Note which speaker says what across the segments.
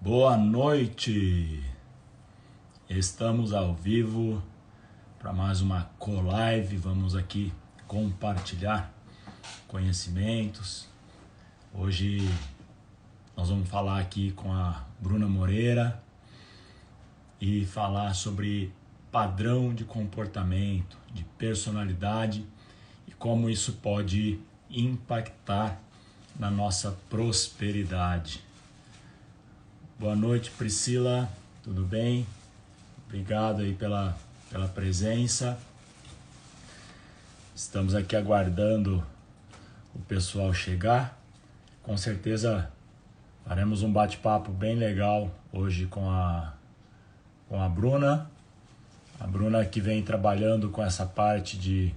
Speaker 1: Boa noite! Estamos ao vivo para mais uma co-live. Vamos aqui compartilhar conhecimentos. Hoje nós vamos falar aqui com a Bruna Moreira e falar sobre padrão de comportamento, de personalidade e como isso pode impactar na nossa prosperidade. Boa noite, Priscila, tudo bem? Obrigado aí pela presença. Estamos aqui aguardando o pessoal chegar. Com certeza faremos um bate-papo bem legal hoje com a Bruna. A Bruna que vem trabalhando com essa parte de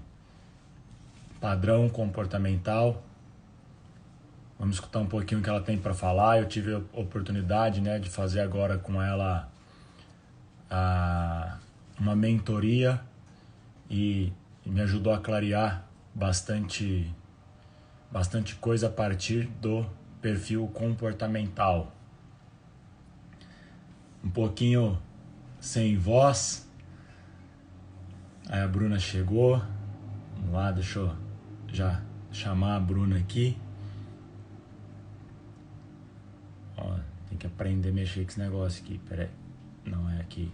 Speaker 1: padrão comportamental. Vamos escutar um pouquinho o que ela tem para falar. Eu tive a oportunidade, de fazer agora com ela uma mentoria e me ajudou a clarear bastante coisa a partir do perfil comportamental. Um pouquinho sem voz. Aí a Bruna chegou. Vamos lá, deixa eu já chamar a Bruna aqui. Ó, tem que aprender a mexer com esse negócio aqui. Pera aí. Não é aqui.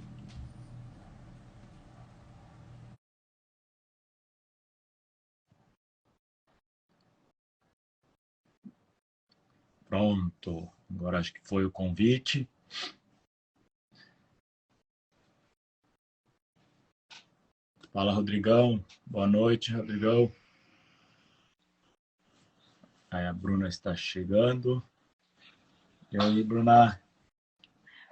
Speaker 1: Pronto. Agora acho que foi o convite. Fala, Rodrigão. Boa noite, Rodrigão. Aí a Bruna está chegando. E aí, Bruna?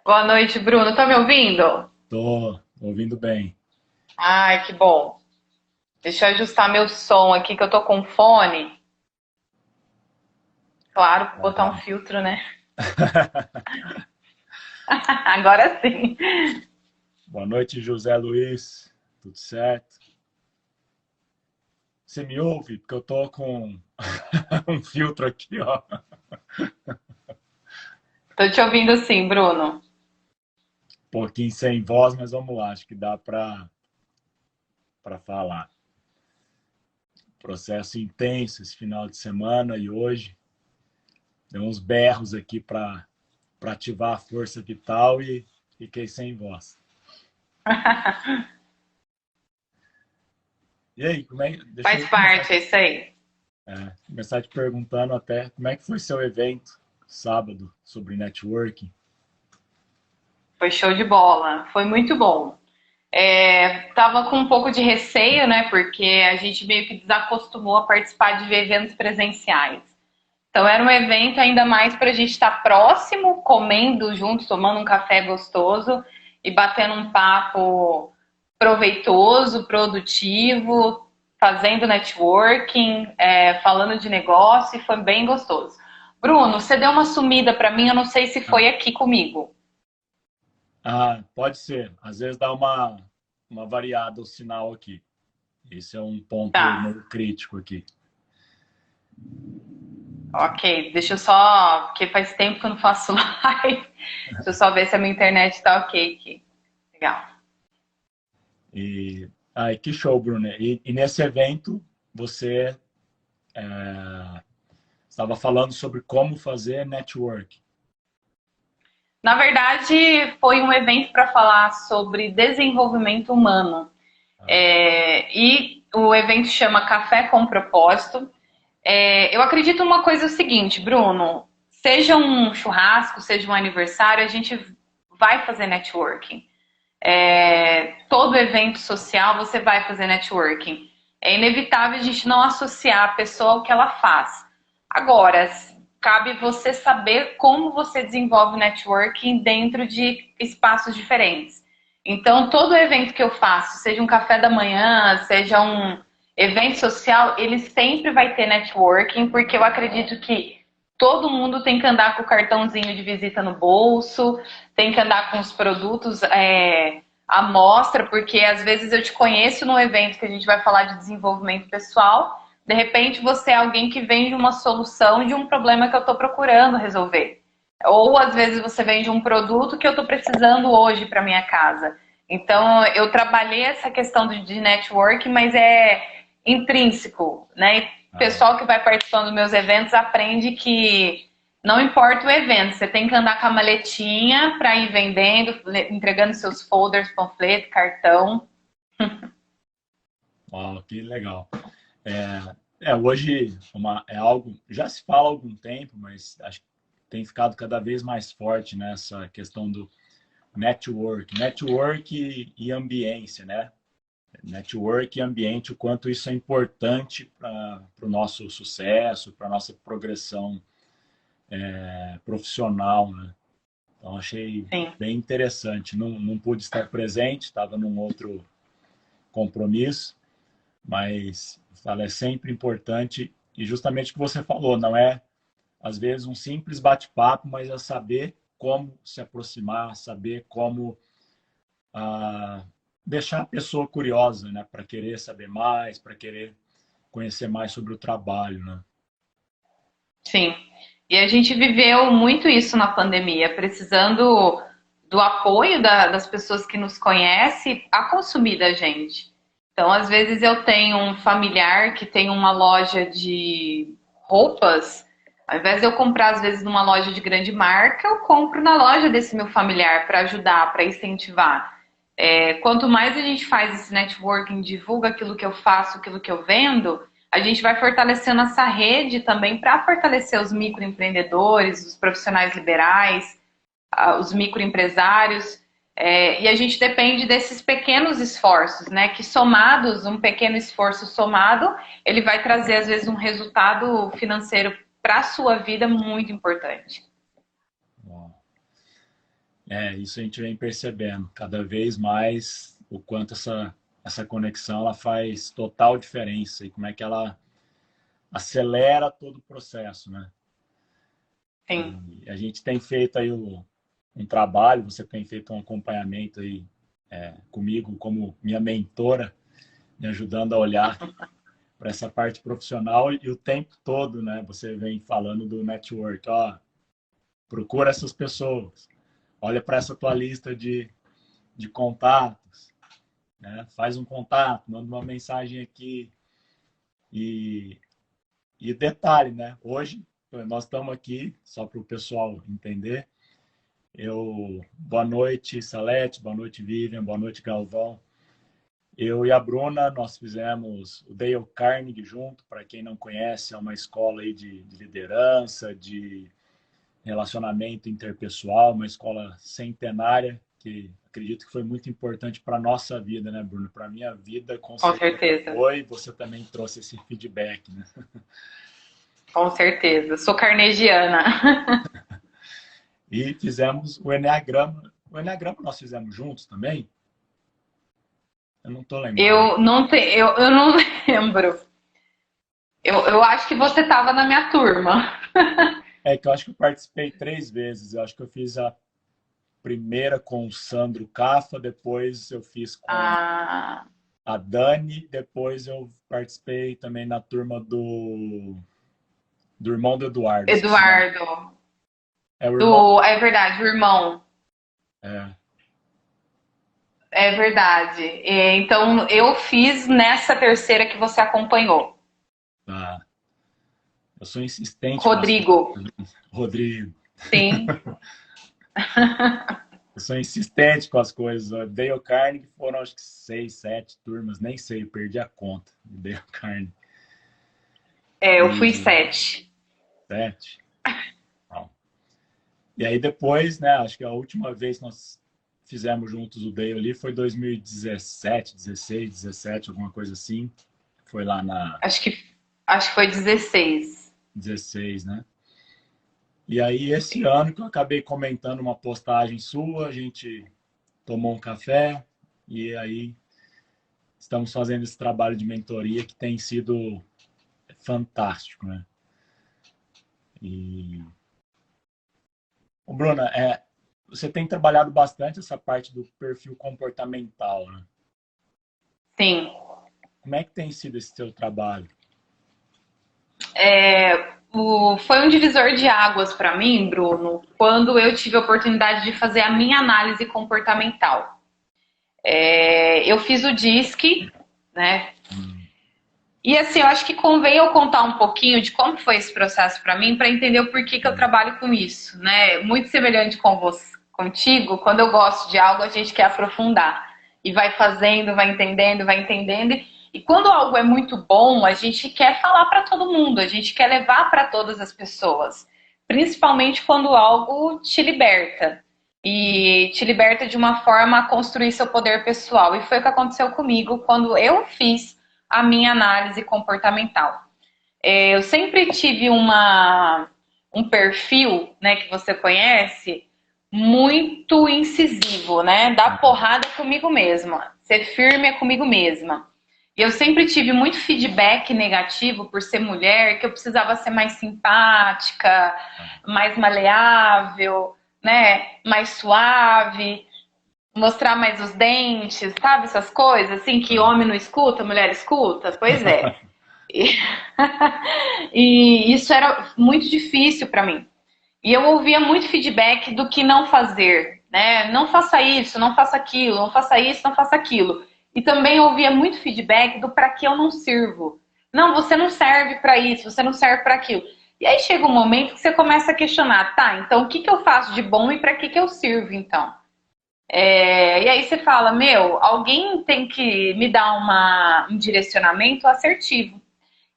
Speaker 2: Boa noite, Bruno. Tá me ouvindo?
Speaker 1: Tô ouvindo bem.
Speaker 2: Ai, que bom. Deixa eu ajustar meu som aqui, que eu tô com fone. Claro, botar um filtro, né? Agora sim.
Speaker 1: Boa noite, José Luiz. Tudo certo? Você me ouve? Porque eu tô com um filtro aqui, ó.
Speaker 2: Tô te ouvindo sim, Bruno.
Speaker 1: Um pouquinho sem voz, mas vamos lá. Acho que dá para falar. Processo intenso esse final de semana e hoje. Deu uns berros aqui para ativar a força vital e fiquei sem voz. E aí, deixa
Speaker 2: Faz
Speaker 1: eu
Speaker 2: parte, é isso aí.
Speaker 1: começar te perguntando até como é que foi seu evento sábado sobre networking?
Speaker 2: Foi show de bola. Foi muito bom. Tava com um pouco de receio, né? Porque a gente meio que desacostumou a participar de eventos presenciais. Então era um evento ainda mais para a gente estar próximo, comendo junto, tomando um café gostoso e batendo um papo proveitoso, produtivo, fazendo networking, falando de negócio e foi bem gostoso. Bruno, você deu uma sumida para mim, eu não sei se
Speaker 1: Ah,
Speaker 2: foi aqui comigo.
Speaker 1: pode ser. Às vezes dá uma variada o sinal aqui. Esse é um ponto
Speaker 2: Tá,
Speaker 1: meio crítico aqui.
Speaker 2: ok. Deixa eu só, porque faz tempo que eu não faço live. Deixa eu só ver se a minha internet tá ok aqui. Legal.
Speaker 1: Que show, Bruno. E nesse evento você estava falando sobre como fazer network.
Speaker 2: Na verdade, foi um evento para falar sobre desenvolvimento humano.
Speaker 1: Ah,
Speaker 2: E o evento chama Café com Propósito. Eu acredito numa coisa seguinte, Bruno: seja um churrasco, seja um aniversário, a gente vai fazer networking. Todo evento social você vai fazer networking. É inevitável a gente não associar a pessoa ao que ela faz. Agora, cabe você saber como você desenvolve networking dentro de espaços diferentes. Então, todo evento que eu faço, seja um café da manhã, seja um evento social, ele sempre vai ter networking, porque eu acredito que todo mundo tem que andar com o cartãozinho de visita no bolso, tem que andar com os produtos à mostra, porque às vezes eu te conheço num evento que a gente vai falar de desenvolvimento pessoal, de repente você é alguém que vende uma solução de um problema que eu estou procurando resolver. Ou às vezes você vende um produto que eu estou precisando hoje para minha casa. Então eu trabalhei essa questão de network, mas é intrínseco, né? E o
Speaker 1: Ah,
Speaker 2: pessoal que vai participando dos meus eventos aprende que não importa o evento, você tem que andar com a maletinha para ir vendendo, entregando seus folders, panfleto, cartão.
Speaker 1: ó, que legal. Hoje é algo, já se fala há algum tempo, mas acho que tem ficado cada vez mais forte nessa questão do network e ambiência, né? Network e ambiente, o quanto isso é importante para o nosso sucesso, para a nossa progressão profissional, né? Então, achei
Speaker 2: Sim,
Speaker 1: bem interessante. Não pude estar presente, estava num outro compromisso, mas fala, é sempre importante e justamente o que você falou, não é às vezes um simples bate-papo, mas é saber como se aproximar, saber como ah, deixar a pessoa curiosa, né, para querer saber mais, para querer conhecer mais sobre o trabalho, né?
Speaker 2: sim. E a gente viveu muito isso na pandemia, precisando do apoio das pessoas que nos conhecem a consumir da gente. Então, às vezes eu tenho um familiar que tem uma loja de roupas, ao invés de eu comprar às vezes numa loja de grande marca, eu compro na loja desse meu familiar para ajudar, para incentivar. Quanto mais a gente faz esse networking, divulga aquilo que eu faço, aquilo que eu vendo, a gente vai fortalecendo essa rede também para fortalecer os microempreendedores, os profissionais liberais, os microempresários. E a gente depende desses pequenos esforços, né? Que somados, um pequeno esforço somado, ele vai trazer, às vezes, um resultado financeiro para a sua vida muito importante.
Speaker 1: Bom, isso a gente vem percebendo cada vez mais o quanto essa conexão ela faz total diferença e como é que ela acelera todo o processo, né?
Speaker 2: Sim,
Speaker 1: E a gente tem feito aí um trabalho, você tem feito um acompanhamento aí comigo como minha mentora, me ajudando a olhar para essa parte profissional e o tempo todo, né? Você vem falando do network, ó, procura essas pessoas, olha para essa tua lista de contatos, né? Faz um contato, manda uma mensagem aqui e, e detalhe, né? Hoje nós estamos aqui só para o pessoal entender. Boa noite, Salete, boa noite, Vivian, boa noite, Galvão. Eu e a Bruna, nós fizemos o Dale Carnegie junto. Para quem não conhece, é uma escola aí de liderança, de relacionamento interpessoal, uma escola centenária que acredito que foi muito importante para a nossa vida, né, Bruno? Para a minha vida, com
Speaker 2: com
Speaker 1: certeza
Speaker 2: certeza.
Speaker 1: foi. Você também trouxe esse feedback, né?
Speaker 2: Com certeza. Sou carnegiana.
Speaker 1: E fizemos o Enneagrama. O Enneagrama nós fizemos juntos também? Eu não estou lembrado.
Speaker 2: Eu não lembro. Eu acho que você estava na minha turma.
Speaker 1: É que eu acho que eu participei 3 vezes. Eu acho que eu fiz a primeira com o Sandro Cafa, depois eu fiz com
Speaker 2: Ah,
Speaker 1: a Dani, depois eu participei também na turma do irmão do Eduardo, esqueci o nome.
Speaker 2: Eduardo.
Speaker 1: É o irmão.
Speaker 2: É verdade, o irmão.
Speaker 1: É,
Speaker 2: É verdade. Então, eu fiz nessa terceira que você acompanhou.
Speaker 1: tá. Eu sou insistente com as coisas.
Speaker 2: Rodrigo.
Speaker 1: Rodrigo.
Speaker 2: Sim.
Speaker 1: Eu sou insistente com as coisas. O Dale Carnegie foram acho que 6, 7 turmas, nem sei, eu perdi a conta do Dale Carnegie.
Speaker 2: Eu fui
Speaker 1: E
Speaker 2: 7.
Speaker 1: 7. Não. E aí depois, né, acho que a última vez que nós fizemos juntos o Dale ali foi 2017, 16, 17, alguma coisa assim. Foi lá na
Speaker 2: Acho que foi 16.
Speaker 1: 16, né? E aí esse ano que eu acabei comentando uma postagem sua, a gente tomou um café e aí estamos fazendo esse trabalho de mentoria que tem sido fantástico, né? E Bruna, você tem trabalhado bastante essa parte do perfil comportamental, né?
Speaker 2: Sim.
Speaker 1: Como é que tem sido esse seu trabalho?
Speaker 2: Foi um divisor de águas para mim, Bruno, quando eu tive a oportunidade de fazer a minha análise comportamental. Eu fiz o DISC, né? E assim, eu acho que convém eu contar um pouquinho de como foi esse processo para mim, para entender o porquê que eu trabalho com isso, né? Muito semelhante com você, contigo, quando eu gosto de algo, a gente quer aprofundar. E vai fazendo, vai entendendo, vai entendendo. E quando algo é muito bom, a gente quer falar para todo mundo, a gente quer levar para todas as pessoas. Principalmente quando algo te liberta. E te liberta de uma forma a construir seu poder pessoal. E foi o que aconteceu comigo quando eu fiz a minha análise comportamental. Eu sempre tive um perfil, né, que você conhece, muito incisivo, né? Dar porrada comigo mesma, ser firme comigo mesma. E eu sempre tive muito feedback negativo por ser mulher, que eu precisava ser mais simpática, mais maleável, né? Mais suave, mostrar mais os dentes, sabe? Essas coisas, assim, que homem não escuta, mulher escuta. Pois é. E isso era muito difícil para mim. E eu ouvia muito feedback do que não fazer, né? Não faça isso, não faça aquilo, não faça isso, não faça aquilo. E também ouvia muito feedback do para que eu não sirvo. Não, você não serve para isso, você não serve para aquilo. E aí chega um momento que você começa a questionar, tá, então o que eu faço de bom e para que eu sirvo, então? E aí você fala, meu, alguém tem que me dar um direcionamento assertivo.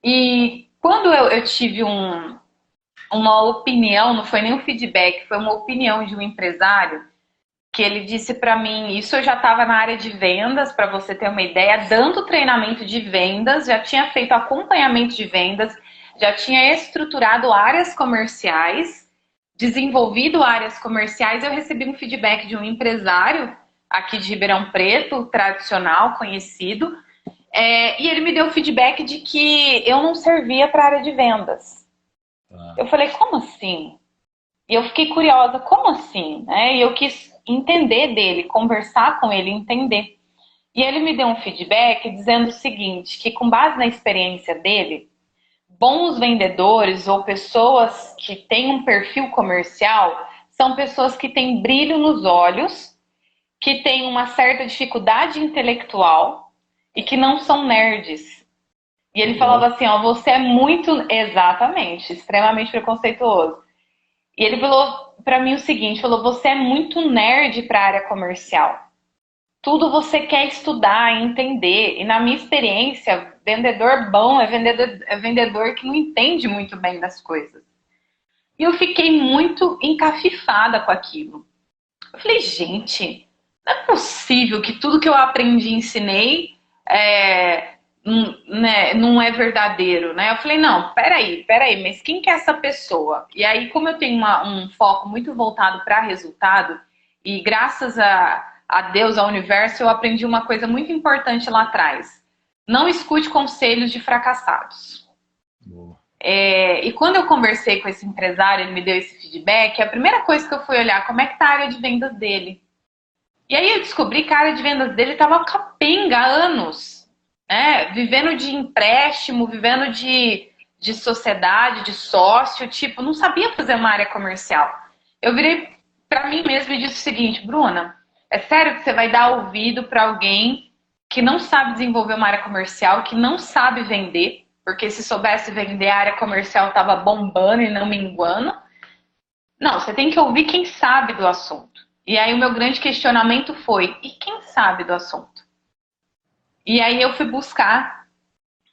Speaker 2: E quando eu tive uma opinião, não foi nem um feedback, foi uma opinião de um empresário, que ele disse para mim, isso eu já estava na área de vendas, para você ter uma ideia, dando treinamento de vendas, já tinha feito acompanhamento de vendas, já tinha estruturado áreas comerciais, desenvolvido áreas comerciais. Eu recebi um feedback de um empresário aqui de Ribeirão Preto, tradicional, conhecido, e ele me deu feedback de que eu não servia para a área de vendas. Eu falei, como assim? E eu fiquei curiosa, como assim? E eu quis entender dele, conversar com ele, entender. E ele me deu um feedback dizendo o seguinte, que com base na experiência dele, bons vendedores ou pessoas que têm um perfil comercial são pessoas que têm brilho nos olhos, que têm uma certa dificuldade intelectual e que não são nerds. E ele falava assim, ó, você é muito, exatamente, extremamente preconceituoso. E ele falou pra mim o seguinte, falou, você é muito nerd para a área comercial. Tudo você quer estudar, entender. E na minha experiência, vendedor bom é vendedor que não entende muito bem das coisas. E eu fiquei muito encafifada com aquilo. Eu falei, gente, não é possível que tudo que eu aprendi e ensinei não é verdadeiro, né? Eu falei, não, peraí, mas quem que é essa pessoa? E aí, como eu tenho um foco muito voltado para resultado, e graças a Deus, ao universo, eu aprendi uma coisa muito importante lá atrás. Não escute conselhos de fracassados. E quando eu conversei com esse empresário, ele me deu esse feedback, a primeira coisa que eu fui olhar, como é que tá a área de vendas dele? E aí eu descobri que a área de vendas dele estava capenga há anos. Vivendo de empréstimo, vivendo de sociedade, de sócio, tipo, não sabia fazer uma área comercial. Eu virei para mim mesma e disse o seguinte, Bruna, é sério que você vai dar ouvido para alguém que não sabe desenvolver uma área comercial, que não sabe vender, porque se soubesse vender, a área comercial estava bombando e não minguando. Não, você tem que ouvir quem sabe do assunto. E aí o meu grande questionamento foi, e quem sabe do assunto? E aí eu fui buscar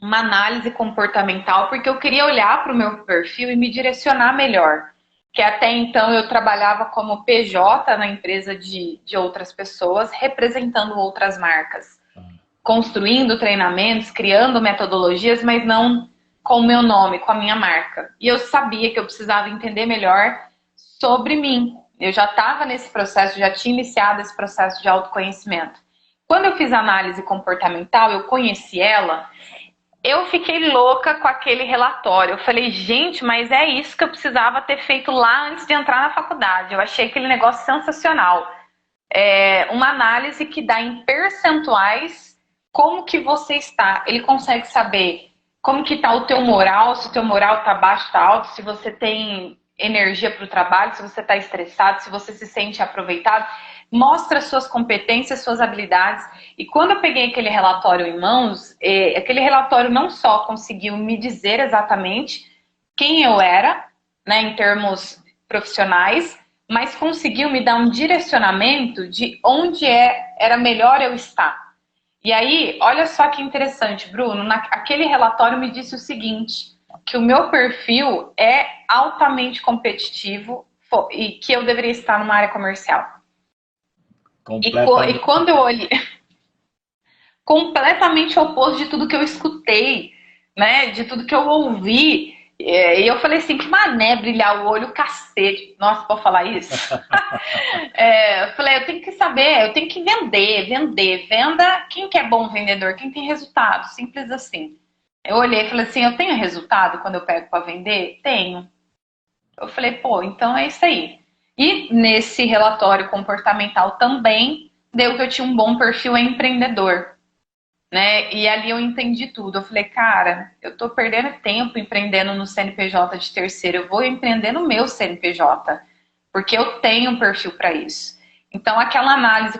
Speaker 2: uma análise comportamental, porque eu queria olhar para o meu perfil e me direcionar melhor. Que até então eu trabalhava como PJ na empresa de outras pessoas, representando outras marcas. Construindo treinamentos, criando metodologias, mas não com o meu nome, com a minha marca. E eu sabia que eu precisava entender melhor sobre mim. Eu já estava nesse processo, já tinha iniciado esse processo de autoconhecimento. Quando eu fiz análise comportamental, eu conheci ela, eu fiquei louca com aquele relatório. Eu falei, gente, mas é isso que eu precisava ter feito lá antes de entrar na faculdade. Eu achei aquele negócio sensacional. Uma análise que dá em percentuais como que você está. Ele consegue saber como que tá o teu moral, se o teu moral tá baixo, tá alto, se você tem energia para o trabalho, se você está estressado, se você se sente aproveitado. Mostra suas competências, suas habilidades. E quando eu peguei aquele relatório em mãos, aquele relatório não só conseguiu me dizer exatamente quem eu era, né, em termos profissionais, mas conseguiu me dar um direcionamento de onde era melhor eu estar. E aí, olha só que interessante, Bruno, aquele relatório me disse o seguinte, que o meu perfil é altamente competitivo e que eu deveria estar numa área comercial. E
Speaker 1: Completamente.
Speaker 2: quando eu olhei, completamente oposto de tudo que eu escutei, né, de tudo que eu ouvi, e eu falei assim, que mané brilhar o olho, cacete. Nossa, pode falar isso? Eu falei, eu tenho que saber, eu tenho que vender. Venda, quem que é bom vendedor? Quem tem resultado? Simples assim. Eu olhei e falei assim, eu tenho resultado quando eu pego para vender? Tenho. Eu falei, pô, então é isso aí. E nesse relatório comportamental também deu que eu tinha um bom perfil empreendedor, né? E ali eu entendi tudo. Eu falei, cara, eu tô perdendo tempo empreendendo no CNPJ de terceiro, eu vou empreender no meu CNPJ, porque eu tenho um perfil para isso. Então, aquela análise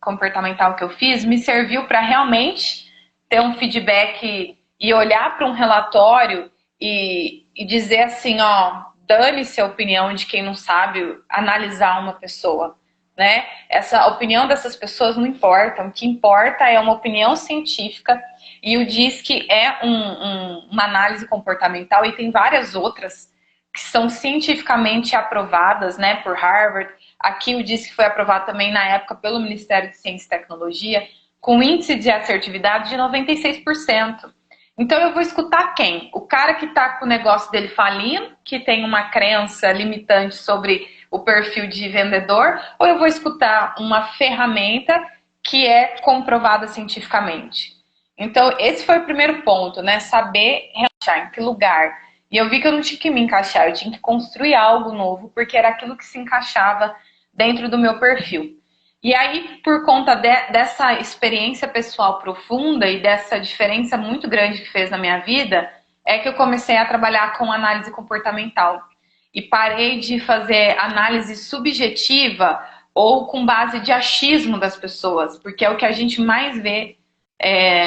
Speaker 2: comportamental que eu fiz me serviu para realmente ter um feedback e olhar para um relatório e dizer assim, ó, dane-se a opinião de quem não sabe analisar uma pessoa, né? Essa opinião dessas pessoas não importa. O que importa é uma opinião científica e o DISC é uma análise comportamental e tem várias outras que são cientificamente aprovadas, né, por Harvard. Aqui o DISC foi aprovado também na época pelo Ministério de Ciência e Tecnologia, com índice de assertividade de 96%. Então eu vou escutar quem? O cara que está com o negócio dele falindo, que tem uma crença limitante sobre o perfil de vendedor, ou eu vou escutar uma ferramenta que é comprovada cientificamente? Então esse foi o primeiro ponto, né? Saber relaxar, em que lugar. E eu vi que eu não tinha que me encaixar, eu tinha que construir algo novo, porque era aquilo que se encaixava dentro do meu perfil. E aí, por conta dessa experiência pessoal profunda e dessa diferença muito grande que fez na minha vida, é que eu comecei a trabalhar com análise comportamental. E parei de fazer análise subjetiva ou com base de achismo das pessoas, porque é o que a gente mais vê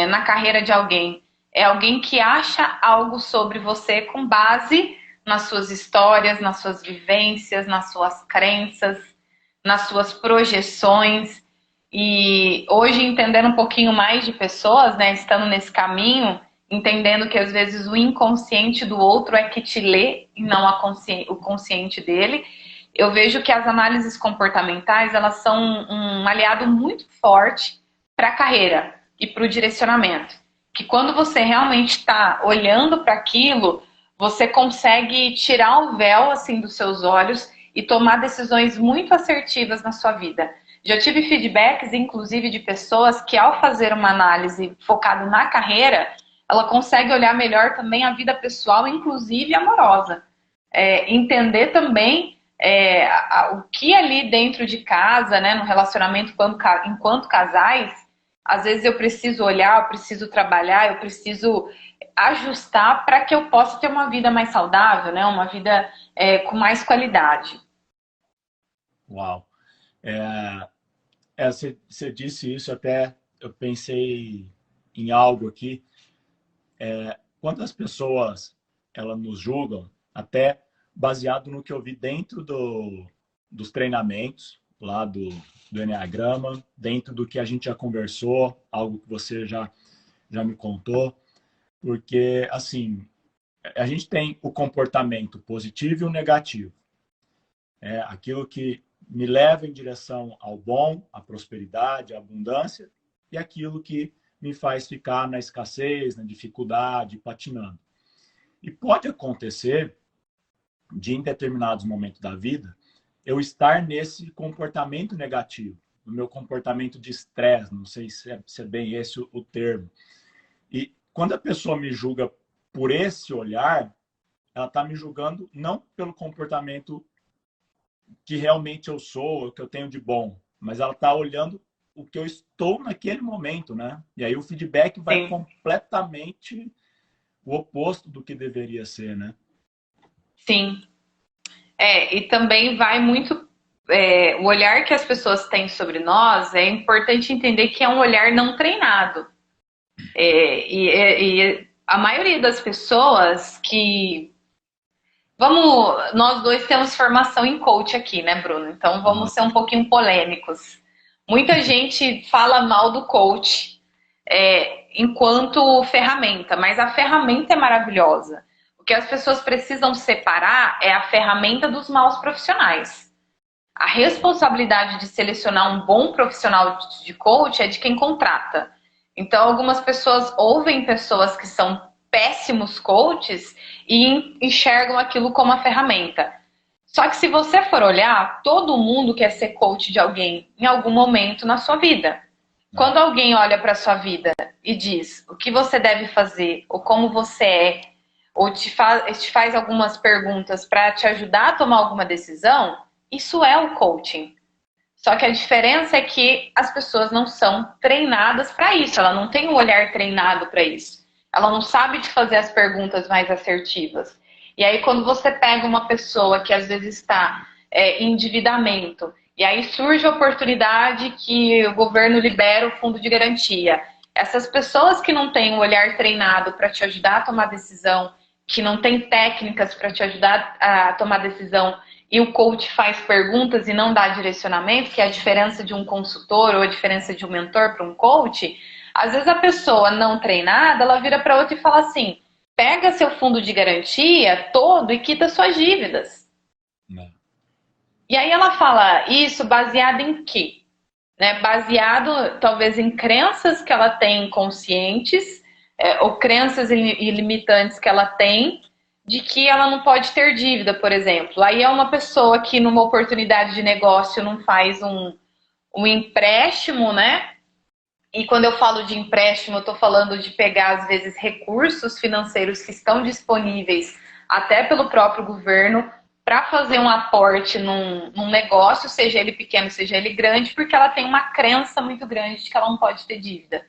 Speaker 2: na carreira de alguém. É alguém que acha algo sobre você com base nas suas histórias, nas suas vivências, nas suas crenças, nas suas projeções. E hoje, entendendo um pouquinho mais de pessoas, né, estando nesse caminho, entendendo que às vezes o inconsciente do outro é que te lê e não o consciente dele, eu vejo que as análises comportamentais, elas são um aliado muito forte para a carreira e para o direcionamento. Que quando você realmente está olhando para aquilo, você consegue tirar o véu assim dos seus olhos e tomar decisões muito assertivas na sua vida. Já tive feedbacks, inclusive, de pessoas que, ao fazer uma análise focada na carreira, ela consegue olhar melhor também a vida pessoal, inclusive amorosa. Entender também o que ali dentro de casa, né, no relacionamento enquanto casais, às vezes eu preciso olhar, eu preciso trabalhar, eu preciso ajustar para que eu possa ter uma vida mais saudável, né, uma vida com mais qualidade.
Speaker 1: Uau. Você disse isso, até eu pensei em algo aqui. Quantas pessoas elas nos julgam, até baseado no que eu vi dentro dos treinamentos, lá do Enneagrama, dentro do que a gente já conversou, algo que você já me contou, porque, assim, a gente tem o comportamento positivo e o negativo. É aquilo que me leva em direção ao bom, à prosperidade, à abundância, e aquilo que me faz ficar na escassez, na dificuldade, patinando. E pode acontecer de, em determinados momentos da vida, eu estar nesse comportamento negativo, no meu comportamento de estresse, não sei se é bem esse o termo. E quando a pessoa me julga por esse olhar, ela está me julgando não pelo comportamento que realmente eu sou, o que eu tenho de bom, mas ela está olhando o que eu estou naquele momento, né? E aí o feedback vai
Speaker 2: Sim.
Speaker 1: completamente o oposto do que deveria ser, né?
Speaker 2: Sim. E também vai muito. O olhar que as pessoas têm sobre nós é importante entender que é um olhar não treinado. E a maioria das pessoas que. Nós dois temos formação em coach aqui, né, Bruno? Então vamos ser um pouquinho polêmicos. Muita gente fala mal do coach enquanto ferramenta, mas a ferramenta é maravilhosa. O que as pessoas precisam separar é a ferramenta dos maus profissionais. A responsabilidade de selecionar um bom profissional de coach é de quem contrata. Então, algumas pessoas ouvem pessoas que são péssimos coaches e enxergam aquilo como a ferramenta. Só que se você for olhar, todo mundo quer ser coach de alguém em algum momento na sua vida. Quando alguém olha para a sua vida e diz o que você deve fazer, ou como você é, ou te faz algumas perguntas para te ajudar a tomar alguma decisão, isso é o coaching. Só que a diferença é que as pessoas não são treinadas para isso, ela não tem um olhar treinado para isso. Ela não sabe te fazer as perguntas mais assertivas. E aí, quando você pega uma pessoa que às vezes está em endividamento, e aí surge a oportunidade que o governo libera o fundo de garantia. Essas pessoas que não têm um olhar treinado para te ajudar a tomar decisão, que não têm técnicas para te ajudar a tomar decisão, e o coach faz perguntas e não dá direcionamento, que é a diferença de um consultor ou a diferença de um mentor para um coach, às vezes a pessoa não treinada, ela vira para outra e fala assim, pega seu fundo de garantia todo e quita suas dívidas.
Speaker 1: Não.
Speaker 2: E aí ela fala isso baseado em quê? Né? Baseado talvez em crenças que ela tem conscientes, ou crenças ilimitantes que ela tem, de que ela não pode ter dívida, por exemplo. Aí é uma pessoa que numa oportunidade de negócio não faz um empréstimo, né? E quando eu falo de empréstimo, eu estou falando de pegar, às vezes, recursos financeiros que estão disponíveis até pelo próprio governo para fazer um aporte num negócio, seja ele pequeno, seja ele grande, porque ela tem uma crença muito grande de que ela não pode ter dívida.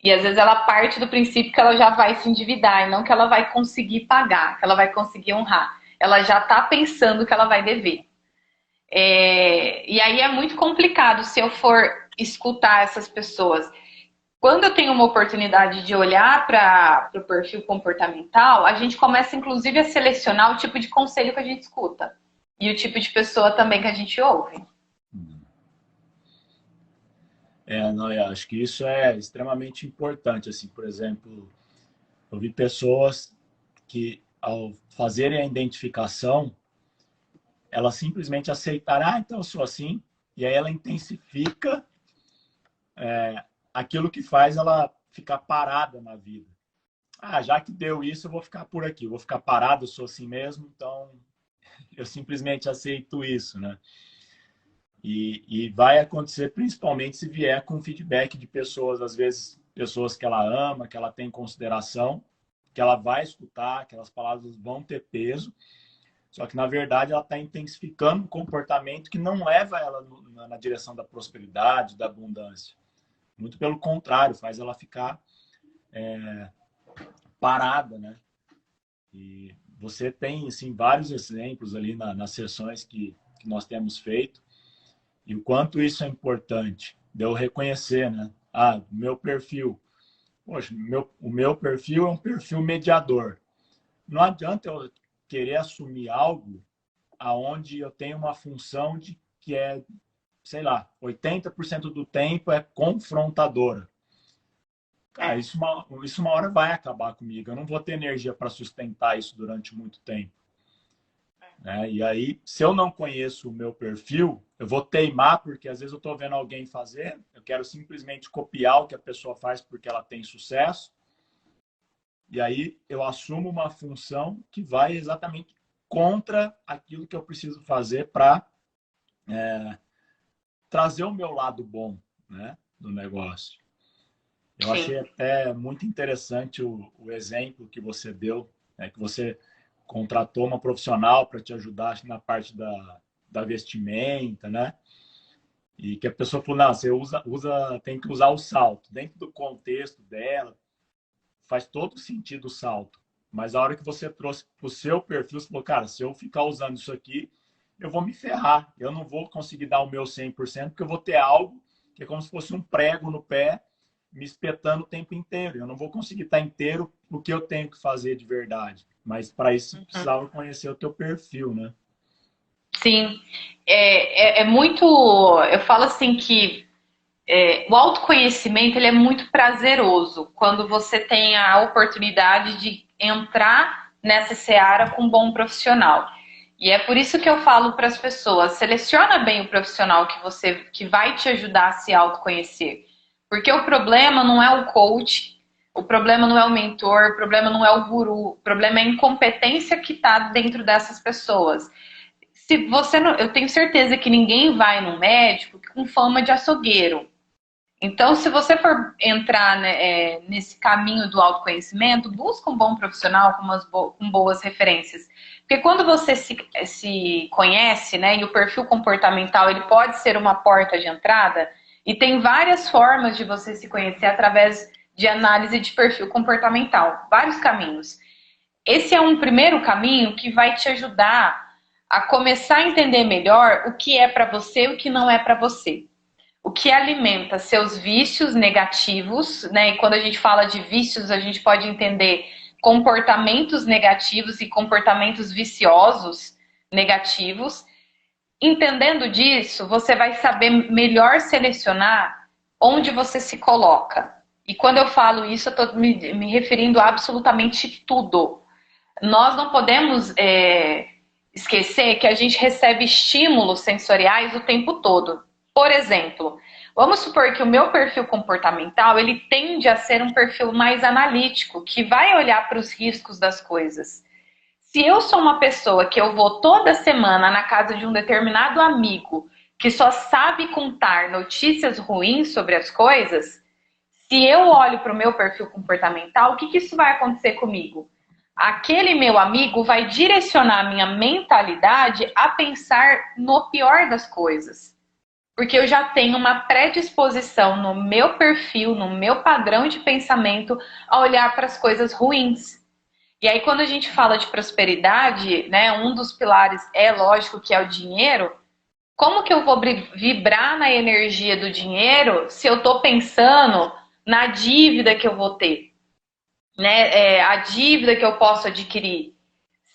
Speaker 2: E às vezes ela parte do princípio que ela já vai se endividar e não que ela vai conseguir pagar, que ela vai conseguir honrar. Ela já está pensando que ela vai dever. E aí é muito complicado se eu for escutar essas pessoas. Quando eu tenho uma oportunidade de olhar para o perfil comportamental, a gente começa inclusive a selecionar o tipo de conselho que a gente escuta. E o tipo de pessoa também que a gente ouve.
Speaker 1: Não, eu acho que isso é extremamente importante. Assim, por exemplo, eu vi pessoas que, ao fazerem a identificação, elas simplesmente aceitaram, então eu sou assim, e aí ela intensifica aquilo que faz ela ficar parada na vida. Já que deu isso, eu vou ficar por aqui, eu vou ficar parado, eu sou assim mesmo, então eu simplesmente aceito isso, né? E vai acontecer principalmente se vier com feedback de pessoas, às vezes pessoas que ela ama, que ela tem em consideração, que ela vai escutar, aquelas palavras vão ter peso, só que na verdade ela está intensificando um comportamento que não leva ela na direção da prosperidade, da abundância. Muito pelo contrário, faz ela ficar parada, né? E você tem assim, vários exemplos ali nas sessões que nós temos feito, e o quanto isso é importante de eu reconhecer, né? Meu perfil. Poxa, o meu perfil é um perfil mediador. Não adianta eu querer assumir algo aonde eu tenho uma função de que é, sei lá, 80% do tempo é confrontadora. Cara, isso uma hora vai acabar comigo. Eu não vou ter energia para sustentar isso durante muito tempo. Né? E aí, se eu não conheço o meu perfil, eu vou teimar, porque às vezes eu estou vendo alguém fazer, eu quero simplesmente copiar o que a pessoa faz porque ela tem sucesso, e aí eu assumo uma função que vai exatamente contra aquilo que eu preciso fazer para trazer o meu lado bom, né, do negócio. Eu achei até muito interessante o exemplo que você deu, né, que você contratou uma profissional para te ajudar na parte da vestimenta, né? E que a pessoa falou, não, você tem que usar o salto. Dentro do contexto dela, faz todo sentido o salto. Mas a hora que você trouxe para o seu perfil, você falou, cara, se eu ficar usando isso aqui, eu vou me ferrar. Eu não vou conseguir dar o meu 100%, porque eu vou ter algo que é como se fosse um prego no pé, me espetando o tempo inteiro. Eu não vou conseguir estar inteiro no que eu tenho que fazer de verdade. Mas para isso, você precisava conhecer o teu perfil, né?
Speaker 2: Sim, é muito. Eu falo assim que o autoconhecimento ele é muito prazeroso quando você tem a oportunidade de entrar nessa seara com um bom profissional. E é por isso que eu falo para as pessoas, seleciona bem o profissional que vai te ajudar a se autoconhecer. Porque o problema não é o coach, o problema não é o mentor, o problema não é o guru, o problema é a incompetência que está dentro dessas pessoas. Se você não, eu tenho certeza que ninguém vai no médico com fama de açougueiro. Então, se você for entrar, né, nesse caminho do autoconhecimento, busca um bom profissional com boas referências. Porque quando você se conhece, né, e o perfil comportamental ele pode ser uma porta de entrada, e tem várias formas de você se conhecer através de análise de perfil comportamental, vários caminhos. Esse é um primeiro caminho que vai te ajudar a começar a entender melhor o que é para você e o que não é para você. O que alimenta seus vícios negativos, né? E quando a gente fala de vícios, a gente pode entender comportamentos negativos e comportamentos viciosos negativos. Entendendo disso, você vai saber melhor selecionar onde você se coloca. E quando eu falo isso, eu estou me referindo a absolutamente tudo. Nós não podemos esquecer que a gente recebe estímulos sensoriais o tempo todo. Por exemplo, vamos supor que o meu perfil comportamental ele tende a ser um perfil mais analítico, que vai olhar para os riscos das coisas. Se eu sou uma pessoa que eu vou toda semana na casa de um determinado amigo que só sabe contar notícias ruins sobre as coisas, se eu olho para o meu perfil comportamental, o que isso vai acontecer comigo? Aquele meu amigo vai direcionar a minha mentalidade a pensar no pior das coisas. Porque eu já tenho uma predisposição no meu perfil, no meu padrão de pensamento, a olhar para as coisas ruins. E aí, quando a gente fala de prosperidade, né, um dos pilares é lógico que é o dinheiro. Como que eu vou vibrar na energia do dinheiro se eu estou pensando na dívida que eu vou ter? Né, a dívida que eu posso adquirir.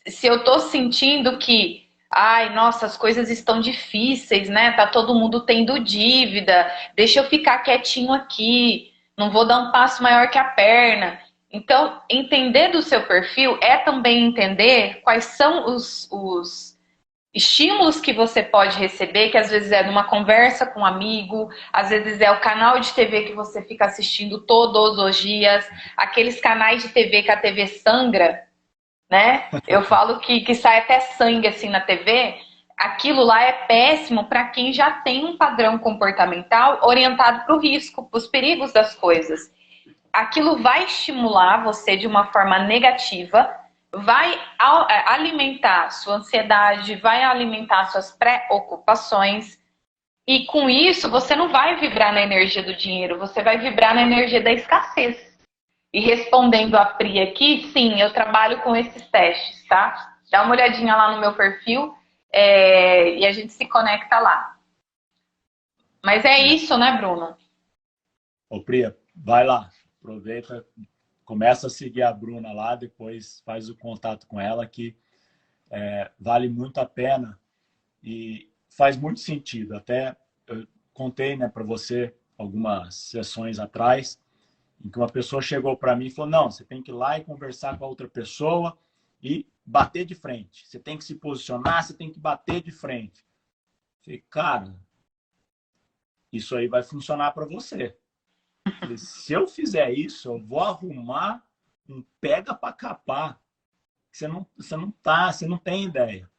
Speaker 2: Se eu tô sentindo que, ai, nossa, as coisas estão difíceis, né? Tá todo mundo tendo dívida, deixa eu ficar quietinho aqui, não vou dar um passo maior que a perna. Então, entender do seu perfil é também entender quais são os estímulos que você pode receber, que às vezes é numa conversa com um amigo, às vezes é o canal de TV que você fica assistindo todos os dias, aqueles canais de TV que a TV sangra, né? Eu falo que sai até sangue assim na TV. Aquilo lá é péssimo para quem já tem um padrão comportamental orientado para o risco, para os perigos das coisas. Aquilo vai estimular você de uma forma negativa, vai alimentar sua ansiedade, vai alimentar suas preocupações. E com isso, você não vai vibrar na energia do dinheiro, você vai vibrar na energia da escassez. E respondendo a Pri aqui, sim, eu trabalho com esses testes, tá? Dá uma olhadinha lá no meu perfil e a gente se conecta lá. Mas é isso, né, Bruno?
Speaker 1: Ô, Priya, vai lá, aproveita, começa a seguir a Bruna lá, depois faz o contato com ela, que vale muito a pena e faz muito sentido. Até eu contei, né, para você algumas sessões atrás, em que uma pessoa chegou para mim e falou, não, você tem que ir lá e conversar com a outra pessoa e bater de frente. Você tem que se posicionar, você tem que bater de frente. Eu falei, cara, isso aí vai funcionar para você. Eu falei, se eu fizer isso, eu vou arrumar um pega para capar. Você não tem ideia.
Speaker 2: Sim.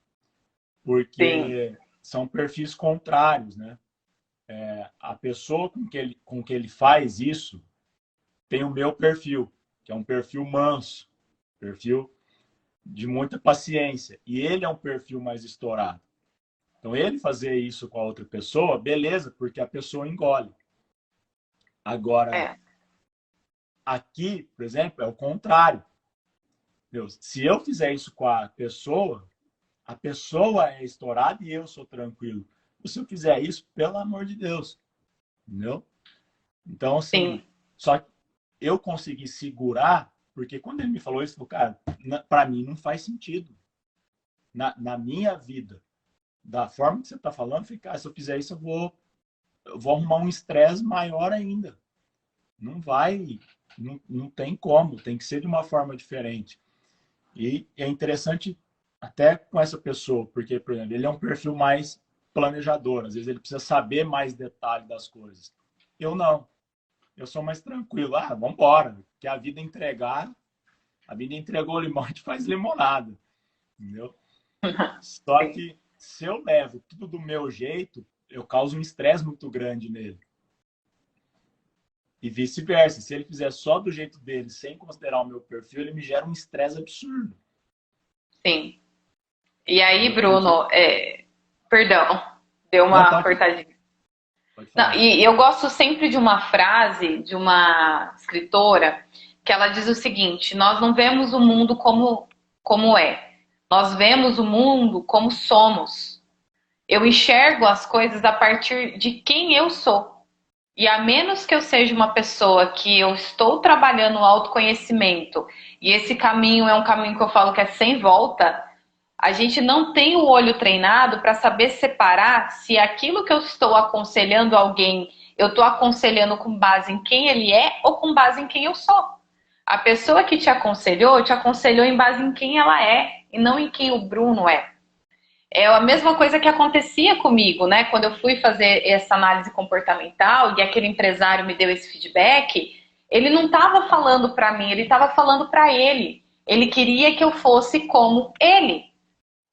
Speaker 1: Porque são perfis contrários, né? A pessoa com que ele faz isso tem o meu perfil, que é um perfil manso, perfil de muita paciência. E ele é um perfil mais estourado. Então, ele fazer isso com a outra pessoa, beleza, porque a pessoa engole. Agora,
Speaker 2: É.
Speaker 1: aqui, por exemplo, é o contrário. Deus, se eu fizer isso com a pessoa é estourada e eu sou tranquilo. Se eu fizer isso, pelo amor de Deus, entendeu? Então, assim,
Speaker 2: Sim,
Speaker 1: só que eu consegui segurar, porque quando ele me falou isso, eu falei, cara, para mim não faz sentido. Na minha vida, da forma que você está falando, eu falei, cara, se eu fizer isso, eu vou arrumar um estresse maior ainda. Não vai, não tem como, tem que ser de uma forma diferente. E é interessante até com essa pessoa, porque, por exemplo, ele é um perfil mais planejador, às vezes ele precisa saber mais detalhe das coisas. Eu não, eu sou mais tranquilo. Ah, vamos embora, que a vida entregar, a vida entregou o limão, a gente faz limonada, entendeu? Só
Speaker 2: sim.
Speaker 1: que se eu levo tudo do meu jeito, eu causo um estresse muito grande nele. E vice-versa. Se ele fizer só do jeito dele, sem considerar o meu perfil, ele me gera um estresse absurdo.
Speaker 2: Sim. E aí,
Speaker 1: Entendeu? Porque.
Speaker 2: Bruno, perdão, deu
Speaker 1: Não,
Speaker 2: uma cortadinha.
Speaker 1: pode
Speaker 2: Não,
Speaker 1: falar.
Speaker 2: e eu gosto sempre de uma frase de uma escritora que ela diz o seguinte: nós não vemos o mundo como é, nós vemos o mundo como somos. Eu enxergo as coisas a partir de quem eu sou. E a menos que eu seja uma pessoa que eu estou trabalhando o autoconhecimento, e esse caminho é um caminho que eu falo que é sem volta, a gente não tem o olho treinado para saber separar se aquilo que eu estou aconselhando alguém, eu estou aconselhando com base em quem ele é ou com base em quem eu sou. A pessoa que te aconselhou em base em quem ela é e não em quem o Bruno é. É a mesma coisa que acontecia comigo, né? Quando eu fui fazer essa análise comportamental e aquele empresário me deu esse feedback, ele não estava falando para mim, ele estava falando para ele. Ele queria que eu fosse como ele.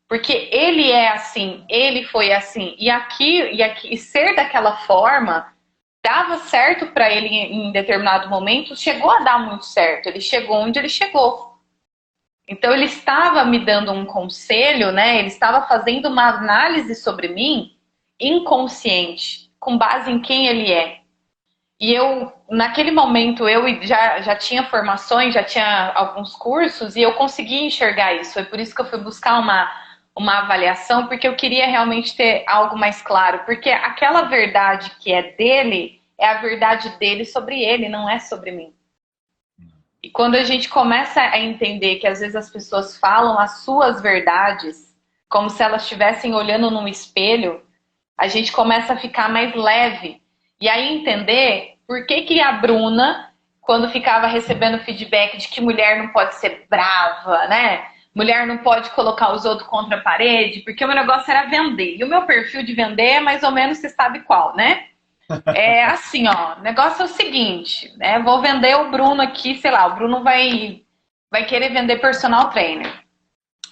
Speaker 2: Porque ele é assim, ele foi assim, e ser daquela forma dava certo para ele em determinado momento, chegou a dar muito certo. Ele chegou onde ele chegou. Então ele estava me dando um conselho, né? Ele estava fazendo uma análise sobre mim inconsciente, com base em quem ele é. E eu, naquele momento, eu já tinha formações, já tinha alguns cursos e eu conseguia enxergar isso. Foi por isso que eu fui buscar uma avaliação, porque eu queria realmente ter algo mais claro. Porque aquela verdade que é dele, é a verdade dele sobre ele, não é sobre mim. E quando a gente começa a entender que às vezes as pessoas falam as suas verdades, como se elas estivessem olhando num espelho, a gente começa a ficar mais leve. E aí entender por que que a Bruna, quando ficava recebendo feedback de que mulher não pode ser brava, né? Mulher não pode colocar os outros contra a parede, porque o meu negócio era vender. E o meu perfil de vender é mais ou menos, você sabe qual, né? É assim, ó, o negócio é o seguinte, né? Vou vender o Bruno aqui, sei lá, o Bruno vai querer vender personal trainer.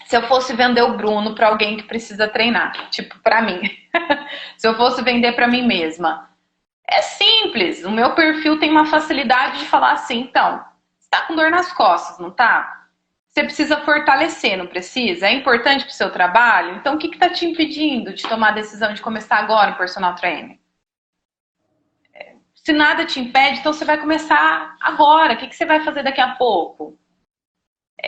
Speaker 2: Se eu fosse vender o Bruno para alguém que precisa treinar, tipo para mim. Se eu fosse vender para mim mesma, é simples. O meu perfil tem uma facilidade de falar assim, então, você tá com dor nas costas, não tá? Você precisa fortalecer, não precisa? É importante para o seu trabalho? Então, o que está te impedindo de tomar a decisão de começar agora o personal trainer? Se nada te impede, então você vai começar agora. O que você vai fazer daqui a pouco?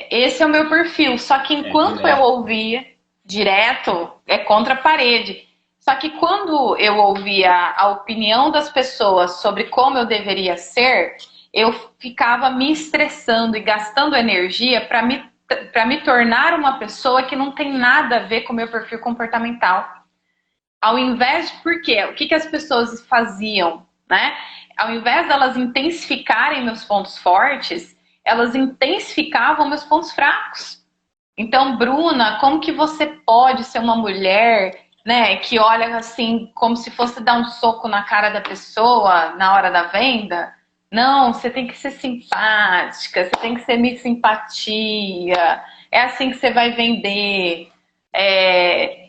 Speaker 2: Esse é o meu perfil. Só que
Speaker 1: É,
Speaker 2: enquanto eu
Speaker 1: direto.
Speaker 2: ouvia direto, é contra a parede. Só que quando eu ouvia a opinião das pessoas sobre como eu deveria ser, eu ficava me estressando e gastando energia para me tornar uma pessoa que não tem nada a ver com o meu perfil comportamental. Ao invés de, por quê? O que as pessoas faziam, né? Ao invés delas intensificarem meus pontos fortes, elas intensificavam meus pontos fracos. Então, Bruna, como que você pode ser uma mulher, né, que olha assim como se fosse dar um soco na cara da pessoa na hora da venda? Não, você tem que ser simpática, você tem que ser me simpatia. É assim que você vai vender.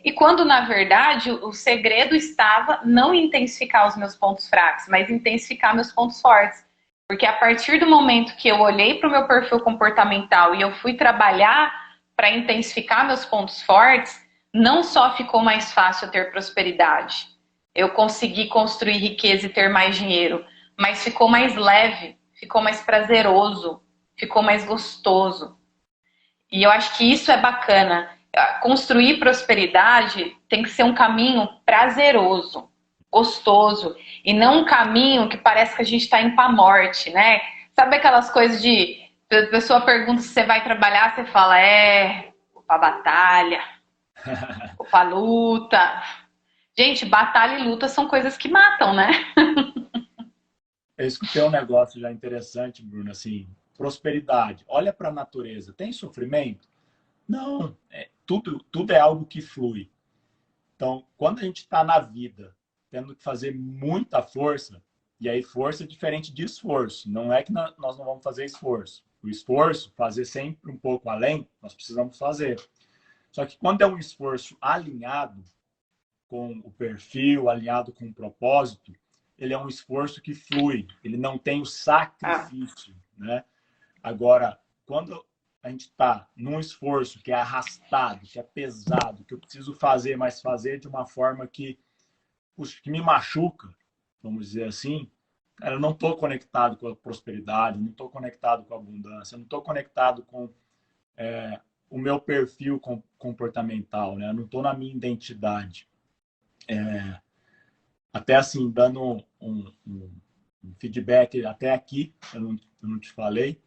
Speaker 2: E quando, na verdade, o segredo estava não em intensificar os meus pontos fracos, mas intensificar meus pontos fortes. Porque a partir do momento que eu olhei para o meu perfil comportamental e eu fui trabalhar para intensificar meus pontos fortes, não só ficou mais fácil ter prosperidade, eu consegui construir riqueza e ter mais dinheiro, mas ficou mais leve, ficou mais prazeroso, ficou mais gostoso. E eu acho que isso é bacana. Construir prosperidade tem que ser um caminho prazeroso, gostoso, e não um caminho que parece que a gente está indo para a morte, né? Sabe aquelas coisas de a pessoa pergunta se você vai trabalhar, você fala, vou pra batalha, vou pra luta. Gente, batalha e luta são coisas que matam, né?
Speaker 1: Eu escutei um negócio já interessante, Bruno, assim, prosperidade. Olha para a natureza. Tem sofrimento? Não. Tudo é algo que flui. Então, quando a gente está na vida, tendo que fazer muita força, e aí força é diferente de esforço. Não é que nós não vamos fazer esforço. O esforço, fazer sempre um pouco além, nós precisamos fazer. Só que quando é um esforço alinhado com o perfil, alinhado com o propósito, ele é um esforço que flui, ele não tem o sacrifício, né? Agora, quando a gente está num esforço que é arrastado, que é pesado, que eu preciso fazer, mas fazer de uma forma que me machuca, vamos dizer assim, eu não estou conectado com a prosperidade, não estou conectado com a abundância, não estou conectado com o meu perfil comportamental, né? Eu não estou na minha identidade. Até assim, dando um feedback até aqui, eu não te falei,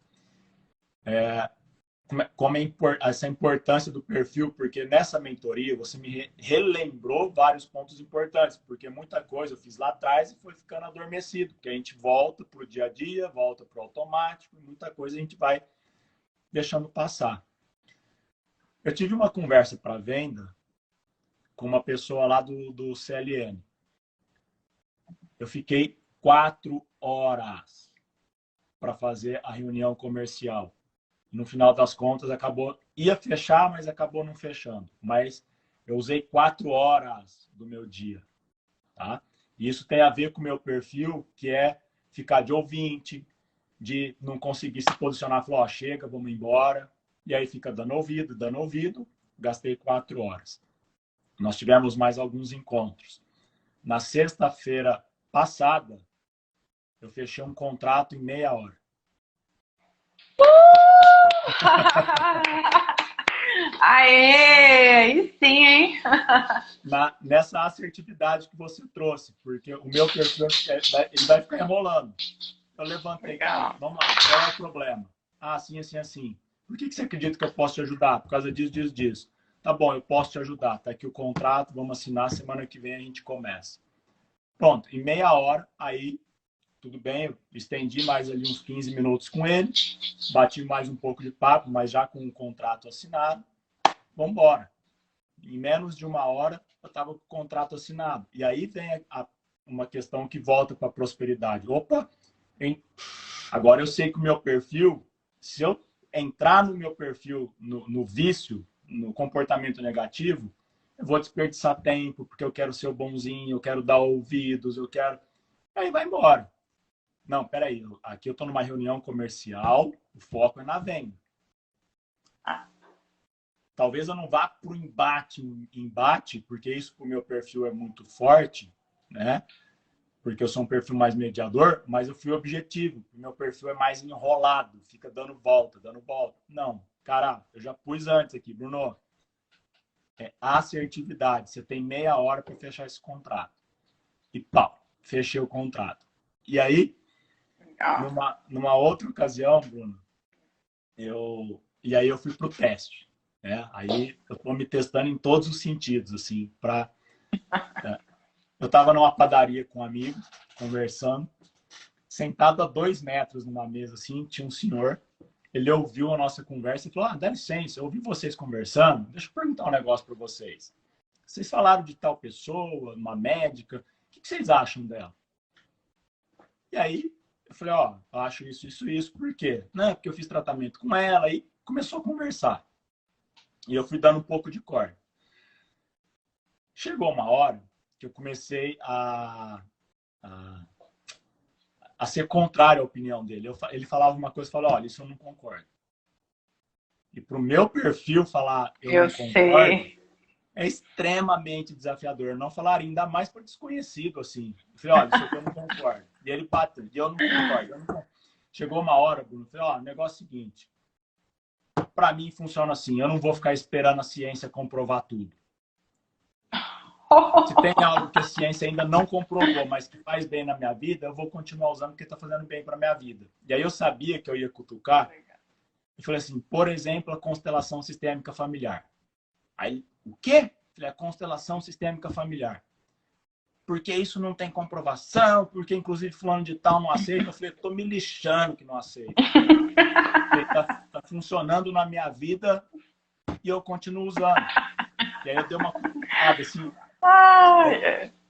Speaker 1: como é essa importância do perfil, porque nessa mentoria você me relembrou vários pontos importantes, porque muita coisa eu fiz lá atrás e foi ficando adormecido, porque a gente volta para o dia a dia, volta para o automático, e muita coisa a gente vai deixando passar. Eu tive uma conversa para venda com uma pessoa lá do CLN. Eu fiquei 4 horas para fazer a reunião comercial. No final das contas, ia fechar, mas acabou não fechando. Mas eu usei 4 horas do meu dia, tá? E isso tem a ver com o meu perfil, que é ficar de ouvinte, de não conseguir se posicionar, falar, ó, chega, vamos embora. E aí fica dando ouvido, gastei 4 horas. Nós tivemos mais alguns encontros. Na sexta-feira passada, eu fechei um contrato em meia hora.
Speaker 2: Aê! Aí sim, hein?
Speaker 1: Nessa assertividade que você trouxe, porque o meu perfil ele vai ficar enrolando. Eu levantei,
Speaker 2: Legal.
Speaker 1: vamos lá, qual é o problema? Ah, assim, assim, assim. Por que você acredita que eu posso te ajudar? Por causa disso, disso, disso. Tá bom, eu posso te ajudar. Tá aqui o contrato, vamos assinar, semana que vem a gente começa. Pronto, em meia hora, aí, tudo bem, eu estendi mais ali uns 15 minutos com ele, bati mais um pouco de papo, mas já com o contrato assinado, vamos embora. Em menos de uma hora, eu estava com o contrato assinado. E aí vem uma questão que volta para a prosperidade. Opa, agora eu sei que o meu perfil, se eu entrar no meu perfil, no vício, no comportamento negativo, eu vou desperdiçar tempo, porque eu quero ser o bonzinho, eu quero dar ouvidos, eu quero... Aí vai embora. Não, peraí, aqui eu estou numa reunião comercial, o foco é na venda. Talvez eu não vá para o embate, porque isso para o meu perfil é muito forte, né? Porque eu sou um perfil mais mediador, mas eu fui objetivo. O meu perfil é mais enrolado, fica dando volta, dando volta. Não, cara, eu já pus antes aqui, Bruno. É assertividade. Você tem meia hora para fechar esse contrato. E pau, fechei o contrato. E aí, numa outra ocasião, Bruno, eu fui para o teste. Né? Aí eu estou me testando em todos os sentidos, assim, eu estava numa padaria com um amigo, conversando, sentado a 2 metros numa mesa, assim, tinha um senhor, ele ouviu a nossa conversa e falou, dá licença, eu ouvi vocês conversando, deixa eu perguntar um negócio para vocês. Vocês falaram de tal pessoa, uma médica, o que vocês acham dela? E aí, eu falei, eu acho isso, por quê? Não, é porque eu fiz tratamento com ela, e começou a conversar. E eu fui dando um pouco de corda. Chegou uma hora que eu comecei a ser contrário à opinião dele. Ele falava uma coisa e falava, olha, isso eu não concordo. E para o meu perfil falar eu não concordo
Speaker 2: sei.
Speaker 1: é extremamente desafiador. Não falar ainda mais para desconhecido, assim. Eu falei, olha, isso aqui eu não concordo. E ele bateu, e eu não concordo. Chegou uma hora, Bruno, eu falei, o negócio é o seguinte, para mim funciona assim, eu não vou ficar esperando a ciência comprovar tudo. Se tem algo que a ciência ainda não comprovou, mas que faz bem na minha vida, eu vou continuar usando porque está fazendo bem para minha vida. E aí eu sabia que eu ia cutucar. Eu falei assim, por exemplo, a constelação sistêmica familiar. Aí, o quê? Eu falei, a constelação sistêmica familiar. Porque isso não tem comprovação, porque inclusive fulano de tal não aceita. Eu falei, tô me lixando que não aceita. Tá funcionando na minha vida e eu continuo usando. E aí eu dei uma cutucada assim.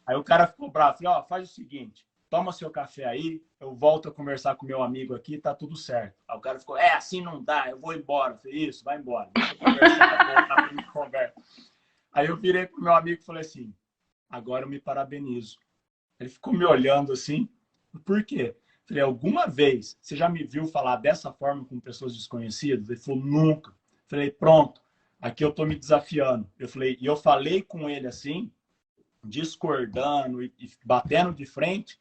Speaker 1: Aí o cara ficou bravo. Falei, ó, faz o seguinte, toma seu café aí, eu volto a conversar com meu amigo aqui, tá tudo certo. Aí o cara ficou, assim não dá, eu vou embora. Eu falei, isso, vai embora. Deixa eu conversar, voltar pra conversa. Aí eu virei pro meu amigo e falei assim, agora eu me parabenizo. Ele ficou me olhando assim, por quê? Eu falei, alguma vez você já me viu falar dessa forma com pessoas desconhecidas? Ele falou, nunca. Eu falei, pronto, aqui eu tô me desafiando. E eu falei com ele assim, discordando e batendo de frente,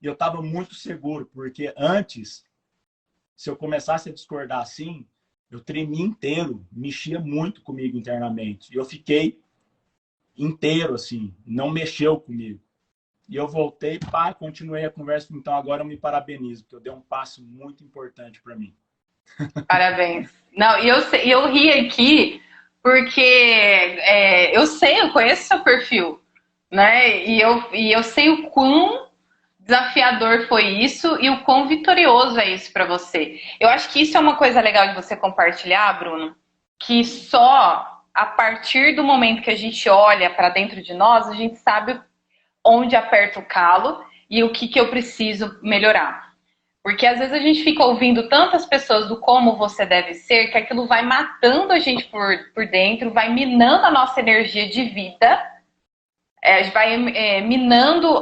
Speaker 1: e eu estava muito seguro, porque antes, se eu começasse a discordar assim, eu tremia inteiro, mexia muito comigo internamente. E eu fiquei inteiro assim, não mexeu comigo. E eu voltei, continuei a conversa, então agora eu me parabenizo, porque eu dei um passo muito importante para mim.
Speaker 2: Parabéns. Não, e eu ri aqui porque eu conheço seu perfil, né? E eu sei o quão desafiador foi isso e o quão vitorioso é isso para você. Eu acho que isso é uma coisa legal de você compartilhar, Bruno, que só a partir do momento que a gente olha para dentro de nós, a gente sabe onde aperta o calo e o que eu preciso melhorar. Porque às vezes a gente fica ouvindo tantas pessoas do como você deve ser, que aquilo vai matando a gente por dentro, vai minando a nossa energia de vida, vai minando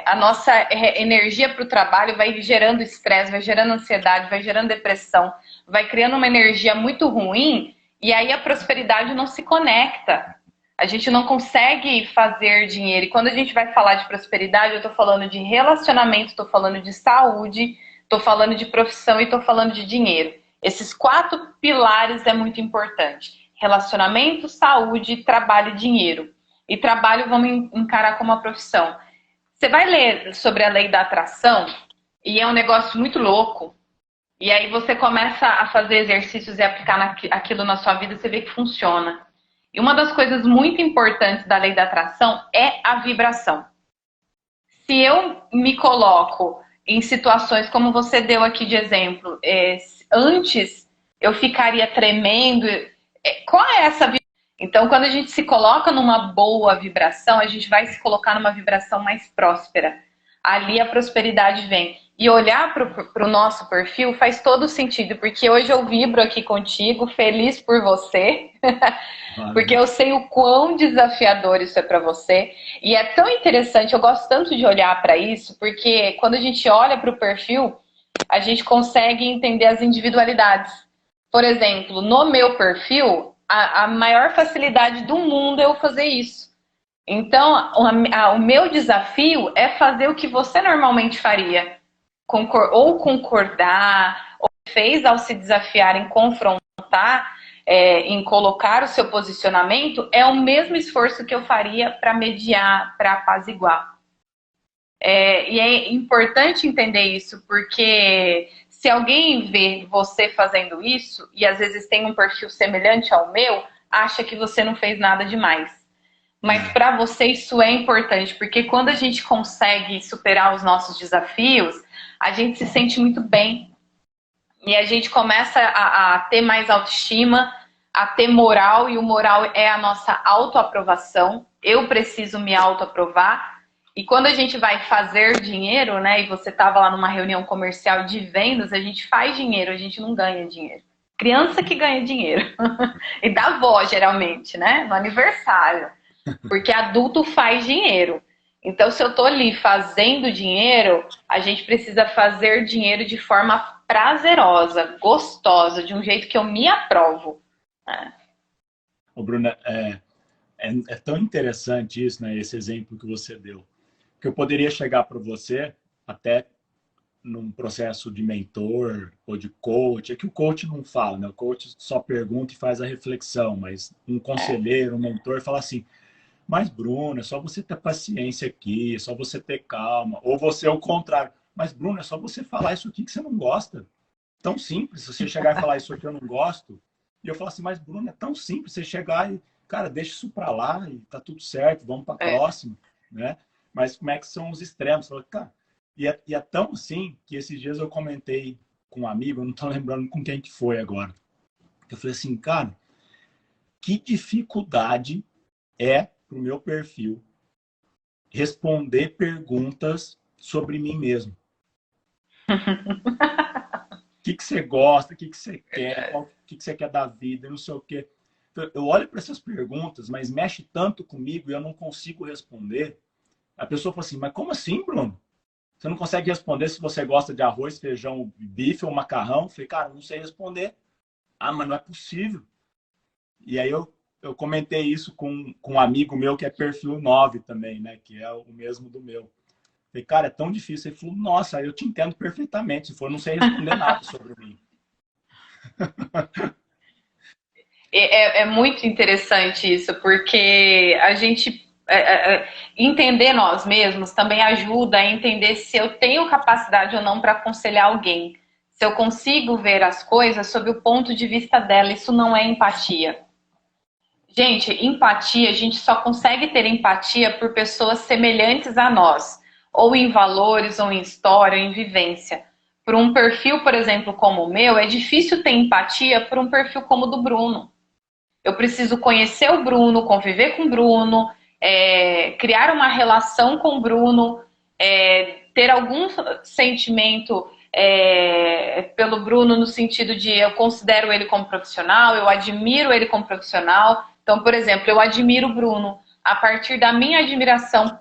Speaker 2: a nossa energia para o trabalho, vai gerando estresse, vai gerando ansiedade, vai gerando depressão, vai criando uma energia muito ruim, e aí a prosperidade não se conecta. A gente não consegue fazer dinheiro. E quando a gente vai falar de prosperidade, eu estou falando de relacionamento, estou falando de saúde, estou falando de profissão e estou falando de dinheiro. Esses 4 pilares é muito importante. Relacionamento, saúde, trabalho e dinheiro. E trabalho vamos encarar como uma profissão. Você vai ler sobre a lei da atração e é um negócio muito louco. E aí você começa a fazer exercícios e aplicar aquilo na sua vida, você vê que funciona. E uma das coisas muito importantes da lei da atração é a vibração. Se eu me coloco em situações como você deu aqui de exemplo, antes eu ficaria tremendo. Qual é essa vibração? Então, quando a gente se coloca numa boa vibração, a gente vai se colocar numa vibração mais próspera. Ali a prosperidade vem. E olhar para o nosso perfil faz todo sentido, porque hoje eu vibro aqui contigo, feliz por você, porque eu sei o quão desafiador isso é para você. E é tão interessante, eu gosto tanto de olhar para isso, porque quando a gente olha para o perfil, a gente consegue entender as individualidades. Por exemplo, no meu perfil, a maior facilidade do mundo é eu fazer isso. Então, o meu desafio é fazer o que você normalmente faria. Ou concordar, ou fez ao se desafiar em confrontar, em colocar o seu posicionamento, é o mesmo esforço que eu faria para mediar, para apaziguar. E é importante entender isso, porque se alguém vê você fazendo isso, e às vezes tem um perfil semelhante ao meu, acha que você não fez nada demais. Mas para você isso é importante, porque quando a gente consegue superar os nossos desafios, a gente se sente muito bem. E a gente começa a ter mais autoestima, a ter moral, e o moral é a nossa autoaprovação. Eu preciso me autoaprovar. E quando a gente vai fazer dinheiro, né, e você estava lá numa reunião comercial de vendas, a gente faz dinheiro, a gente não ganha dinheiro. Criança que ganha dinheiro. E da avó, geralmente, né, no aniversário. Porque adulto faz dinheiro. Então, se eu estou ali fazendo dinheiro, a gente precisa fazer dinheiro de forma prazerosa, gostosa, de um jeito que eu me aprovo.
Speaker 1: Ô, Bruna, é tão interessante isso, né? Esse exemplo que você deu. Que eu poderia chegar para você, até num processo de mentor ou de coach, é que o coach não fala, né? O coach só pergunta e faz a reflexão, mas um conselheiro, um mentor fala assim, mas Bruno, é só você ter paciência aqui, é só você ter calma, ou você é o contrário, mas Bruno, é só você falar isso aqui que você não gosta. Tão simples, se você chegar e falar isso aqui eu não gosto, e eu falo assim, mas Bruno, é tão simples você chegar e, cara, deixa isso pra lá e tá tudo certo, vamos pra próxima, né? Mas como é que são os extremos? Falo, cara, e é tão assim que esses dias eu comentei com um amigo, eu não tô lembrando com quem que foi agora. Eu falei assim, cara, que dificuldade é pro meu perfil responder perguntas sobre mim mesmo. O que você gosta, o que você quer, o que você quer da vida, não sei o quê. Então, eu olho para essas perguntas, mas mexe tanto comigo e eu não consigo responder. A pessoa fala assim, mas como assim, Bruno? Você não consegue responder se você gosta de arroz, feijão, bife ou macarrão? Eu falei, cara, não sei responder. Ah, mas não é possível. E aí eu comentei isso com um amigo meu que é perfil 9 também, né? Que é o mesmo do meu. Falei, cara, é tão difícil. Ele falou, nossa, eu te entendo perfeitamente. Se for, não sei responder nada sobre mim.
Speaker 2: É muito interessante isso, porque a gente entender nós mesmos também ajuda a entender se eu tenho capacidade ou não para aconselhar alguém. Se eu consigo ver as coisas sob o ponto de vista dela, isso não é empatia. Gente, empatia, a gente só consegue ter empatia por pessoas semelhantes a nós, ou em valores, ou em história, ou em vivência. Por um perfil, por exemplo, como o meu, é difícil ter empatia por um perfil como o do Bruno. Eu preciso conhecer o Bruno, conviver com o Bruno, criar uma relação com o Bruno, ter algum sentimento pelo Bruno no sentido de eu considero ele como profissional, eu admiro ele como profissional. Então, por exemplo, eu admiro o Bruno a partir da minha admiração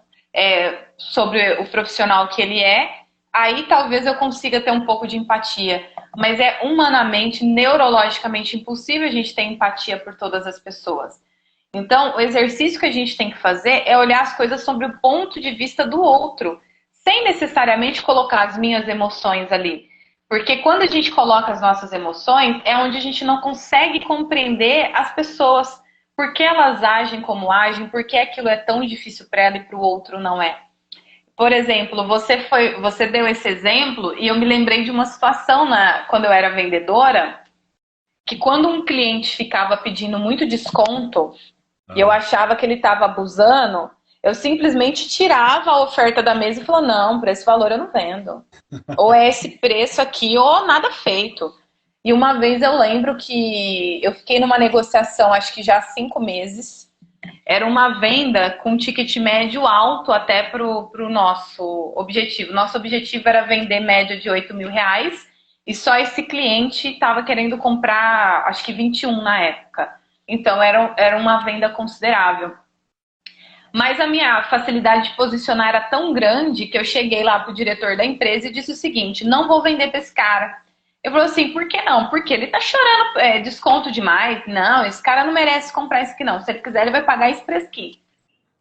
Speaker 2: sobre o profissional que ele é, aí talvez eu consiga ter um pouco de empatia. Mas é humanamente, neurologicamente impossível a gente ter empatia por todas as pessoas. Então, o exercício que a gente tem que fazer é olhar as coisas sobre o ponto de vista do outro, sem necessariamente colocar as minhas emoções ali. Porque quando a gente coloca as nossas emoções, é onde a gente não consegue compreender as pessoas. Por que elas agem como agem, por que aquilo é tão difícil para ela e para o outro não é. Por exemplo, você deu esse exemplo e eu me lembrei de uma situação quando eu era vendedora, que quando um cliente ficava pedindo muito desconto e eu achava que ele estava abusando, eu simplesmente tirava a oferta da mesa e falava, não, por esse valor eu não vendo. Ou é esse preço aqui ou nada feito. E uma vez eu lembro que eu fiquei numa negociação, acho que já há 5 meses, era uma venda com ticket médio alto até para o nosso objetivo. Nosso objetivo era vender média de R$ 8.000 e só esse cliente estava querendo comprar, acho que 21 na época. Então era uma venda considerável. Mas a minha facilidade de posicionar era tão grande que eu cheguei lá para o diretor da empresa e disse o seguinte, não vou vender para esse cara. Eu falei assim, por que não? Porque ele tá chorando desconto demais. Não, esse cara não merece comprar isso aqui não. Se ele quiser, ele vai pagar esse preço aqui.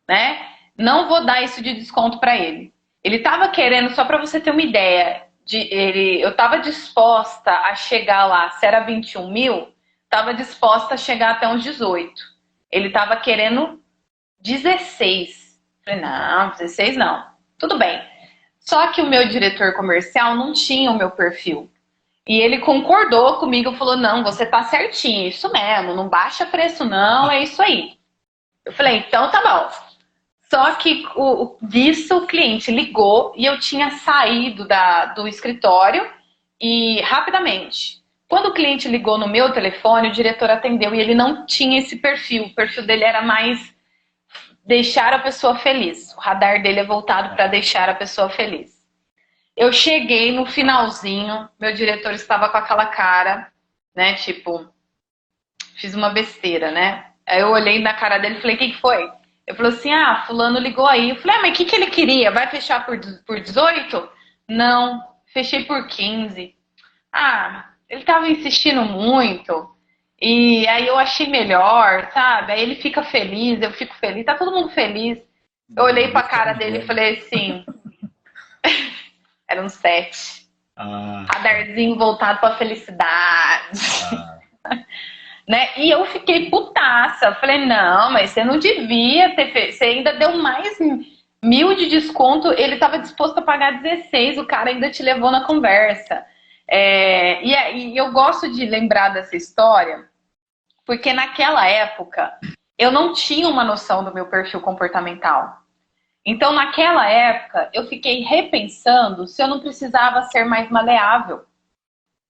Speaker 2: Né? Não vou dar isso de desconto para ele. Ele tava querendo, só para você ter uma ideia, eu tava disposta a chegar lá, se era 21 mil, tava disposta a chegar até uns 18. Ele tava querendo 16. Falei, não, 16 não. Tudo bem. Só que o meu diretor comercial não tinha o meu perfil. E ele concordou comigo, falou, não, você tá certinho, isso mesmo, não baixa preço não, é isso aí. Eu falei, então tá bom. Só que disso o cliente ligou e eu tinha saído do escritório e rapidamente. Quando o cliente ligou no meu telefone, o diretor atendeu e ele não tinha esse perfil. O perfil dele era mais deixar a pessoa feliz. O radar dele é voltado para deixar a pessoa feliz. Eu cheguei no finalzinho, meu diretor estava com aquela cara, né, tipo, fiz uma besteira, né? Aí eu olhei na cara dele e falei, o que foi? Ele falou assim, fulano ligou aí. Eu falei, mas o que ele queria? Vai fechar por 18? Não, fechei por 15. Ele tava insistindo muito. E aí eu achei melhor, sabe? Aí ele fica feliz, eu fico feliz, tá todo mundo feliz. Eu olhei pra cara dele e falei assim... Era um 7.
Speaker 1: Ah, tá.
Speaker 2: Radarzinho voltado para felicidade.
Speaker 1: Ah,
Speaker 2: Né? E eu fiquei putaça. Falei, não, mas você não devia ter feito. Você ainda deu mais 1.000 de desconto. Ele estava disposto a pagar 16. O cara ainda te levou na conversa. E eu gosto de lembrar dessa história, porque naquela época eu não tinha uma noção do meu perfil comportamental. Então, naquela época, eu fiquei repensando se eu não precisava ser mais maleável,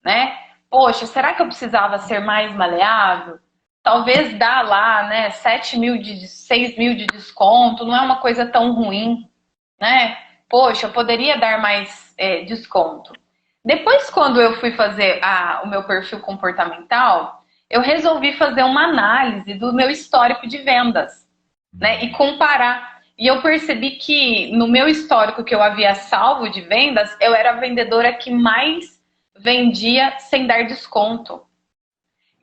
Speaker 2: né? Poxa, será que eu precisava ser mais maleável? Talvez dar lá, né, 7.000 6.000 de desconto, não é uma coisa tão ruim, né? Poxa, eu poderia dar mais desconto. Depois, quando eu fui fazer o meu perfil comportamental, eu resolvi fazer uma análise do meu histórico de vendas, né? E comparar. E eu percebi que no meu histórico que eu havia salvo de vendas, eu era a vendedora que mais vendia sem dar desconto.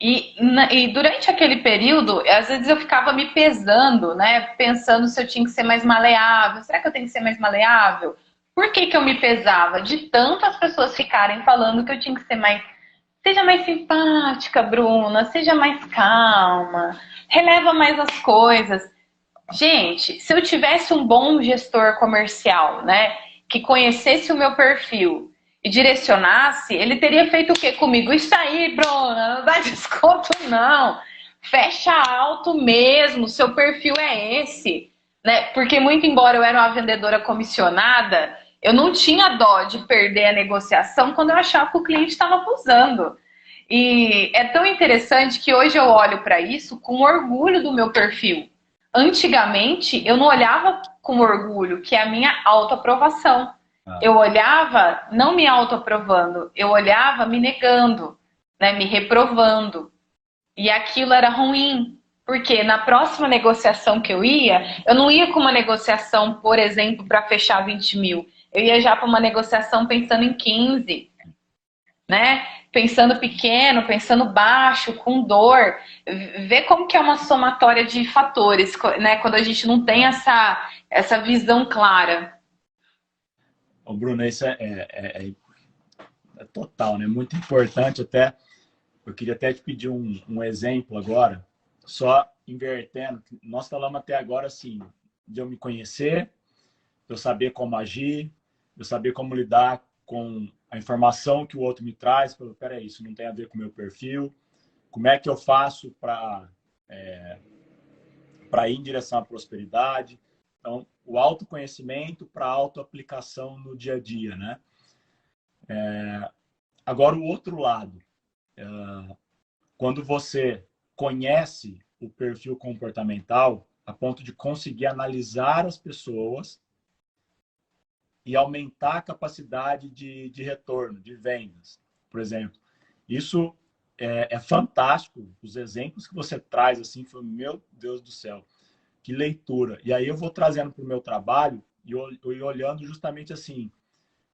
Speaker 2: E durante aquele período, às vezes eu ficava me pesando, né? Pensando se eu tinha que ser mais maleável. Será que eu tenho que ser mais maleável? Por que eu me pesava? De tanto as pessoas ficarem falando que eu tinha que ser mais. Seja mais simpática, Bruna. Seja mais calma. Releva mais as coisas. Gente, se eu tivesse um bom gestor comercial, né, que conhecesse o meu perfil e direcionasse, ele teria feito o quê comigo? Isso aí, Bruna, não dá desconto não. Fecha alto mesmo, seu perfil é esse, né? Porque muito embora eu era uma vendedora comissionada, eu não tinha dó de perder a negociação quando eu achava que o cliente estava abusando. E é tão interessante que hoje eu olho para isso com orgulho do meu perfil. Antigamente, eu não olhava com orgulho, que é a minha autoaprovação.
Speaker 1: ah.
Speaker 2: Eu olhava não me autoaprovando, eu olhava me negando, né, me reprovando. E aquilo era ruim, porque na próxima negociação que eu não ia com uma negociação, por exemplo, para fechar 20.000. Eu ia já para uma negociação pensando em 15, né? Pensando pequeno, pensando baixo, com dor. Ver como que é uma somatória de fatores, né? Quando a gente não tem essa visão clara.
Speaker 1: Ô, Bruno, isso é total, né? Muito importante até. Eu queria até te pedir um exemplo agora, só invertendo. Nós falamos até agora assim, de eu me conhecer, de eu saber como agir, de eu saber como lidar com a informação que o outro me traz. Peraí, isso não tem a ver com o meu perfil. Como é que eu faço para ir em direção à prosperidade? Então, o autoconhecimento para a autoaplicação no dia a dia, né? Agora, o outro lado, quando você conhece o perfil comportamental a ponto de conseguir analisar as pessoas e aumentar a capacidade de retorno, de vendas, por exemplo. Isso é fantástico. Os exemplos que você traz, assim, foi, meu Deus do céu, que leitura. E aí eu vou trazendo para o meu trabalho e olhando justamente assim,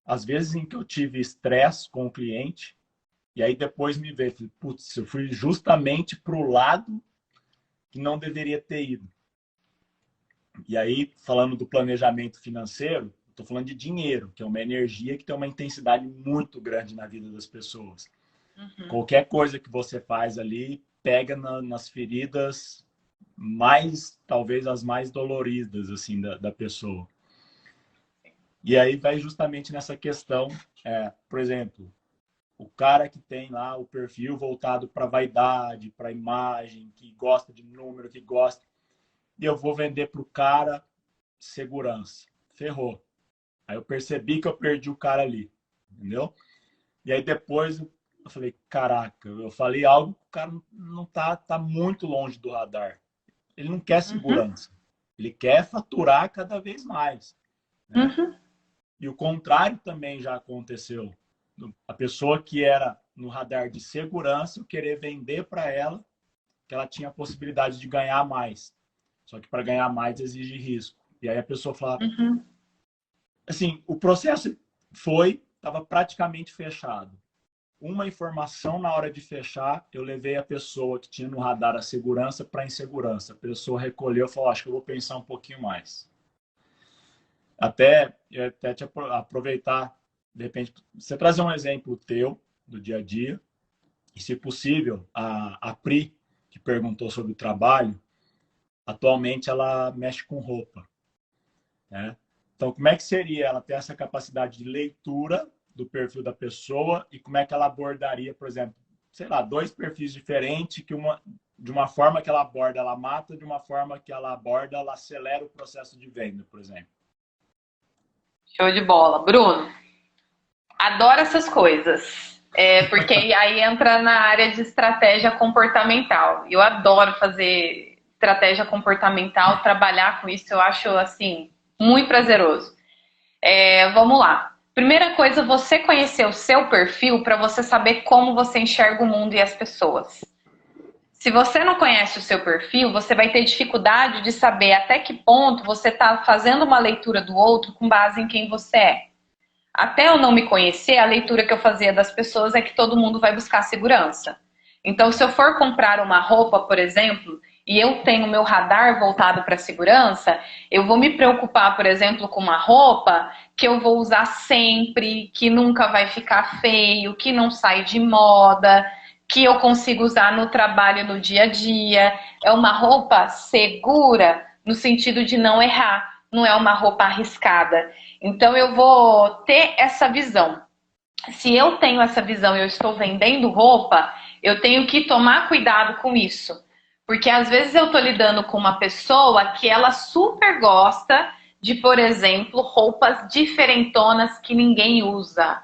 Speaker 1: às vezes em que eu tive estresse com o cliente, e aí depois me vejo, putz, eu fui justamente para o lado que não deveria ter ido. E aí, falando do planejamento financeiro, estou falando de dinheiro, que é uma energia que tem uma intensidade muito grande na vida das pessoas.
Speaker 2: Uhum.
Speaker 1: Qualquer coisa que você faz ali pega nas feridas mais, talvez as mais doloridas assim da pessoa. E aí vai justamente nessa questão, por exemplo, o cara que tem lá o perfil voltado para vaidade, para imagem, que gosta de número, que gosta, e eu vou vender para o cara segurança. Ferrou. Aí eu percebi que eu perdi o cara ali, entendeu? E aí depois eu falei, caraca, eu falei algo que o cara não tá muito longe do radar. Ele não quer
Speaker 2: Uhum.
Speaker 1: segurança. Ele quer faturar cada vez mais, né?
Speaker 2: Uhum.
Speaker 1: E o contrário também já aconteceu. A pessoa que era no radar de segurança, eu querer vender para ela que ela tinha a possibilidade de ganhar mais. Só que para ganhar mais exige risco. E aí a pessoa fala,
Speaker 2: Uhum.
Speaker 1: assim, o processo estava praticamente fechado. Uma informação na hora de fechar, eu levei a pessoa que tinha no radar a segurança para a insegurança. A pessoa recolheu e falou, acho que eu vou pensar um pouquinho mais. Até te aproveitar de repente, você trazer um exemplo teu, do dia a dia, e se possível, a Pri, que perguntou sobre o trabalho, atualmente ela mexe com roupa, né? Então, como é que seria ela ter essa capacidade de leitura do perfil da pessoa e como é que ela abordaria, por exemplo, sei lá, dois perfis diferentes, que de uma forma que ela aborda, ela mata, de uma forma que ela aborda, ela acelera o processo de venda, por exemplo.
Speaker 2: Show de bola. Bruno, adoro essas coisas. Porque aí entra na área de estratégia comportamental. Eu adoro fazer estratégia comportamental, trabalhar com isso, eu acho assim, muito prazeroso. Vamos lá. Primeira coisa, você conhecer o seu perfil para você saber como você enxerga o mundo e as pessoas. Se você não conhece o seu perfil, você vai ter dificuldade de saber até que ponto você está fazendo uma leitura do outro com base em quem você é. Até eu não me conhecer, a leitura que eu fazia das pessoas é que todo mundo vai buscar segurança. Então, se eu for comprar uma roupa, por exemplo, e eu tenho meu radar voltado para a segurança, eu vou me preocupar, por exemplo, com uma roupa que eu vou usar sempre, que nunca vai ficar feio, que não sai de moda, que eu consigo usar no trabalho, no dia a dia. É uma roupa segura no sentido de não errar, não é uma roupa arriscada. Então eu vou ter essa visão. Se eu tenho essa visão e eu estou vendendo roupa, eu tenho que tomar cuidado com isso. Porque às vezes eu estou lidando com uma pessoa que ela super gosta de, por exemplo, roupas diferentonas que ninguém usa.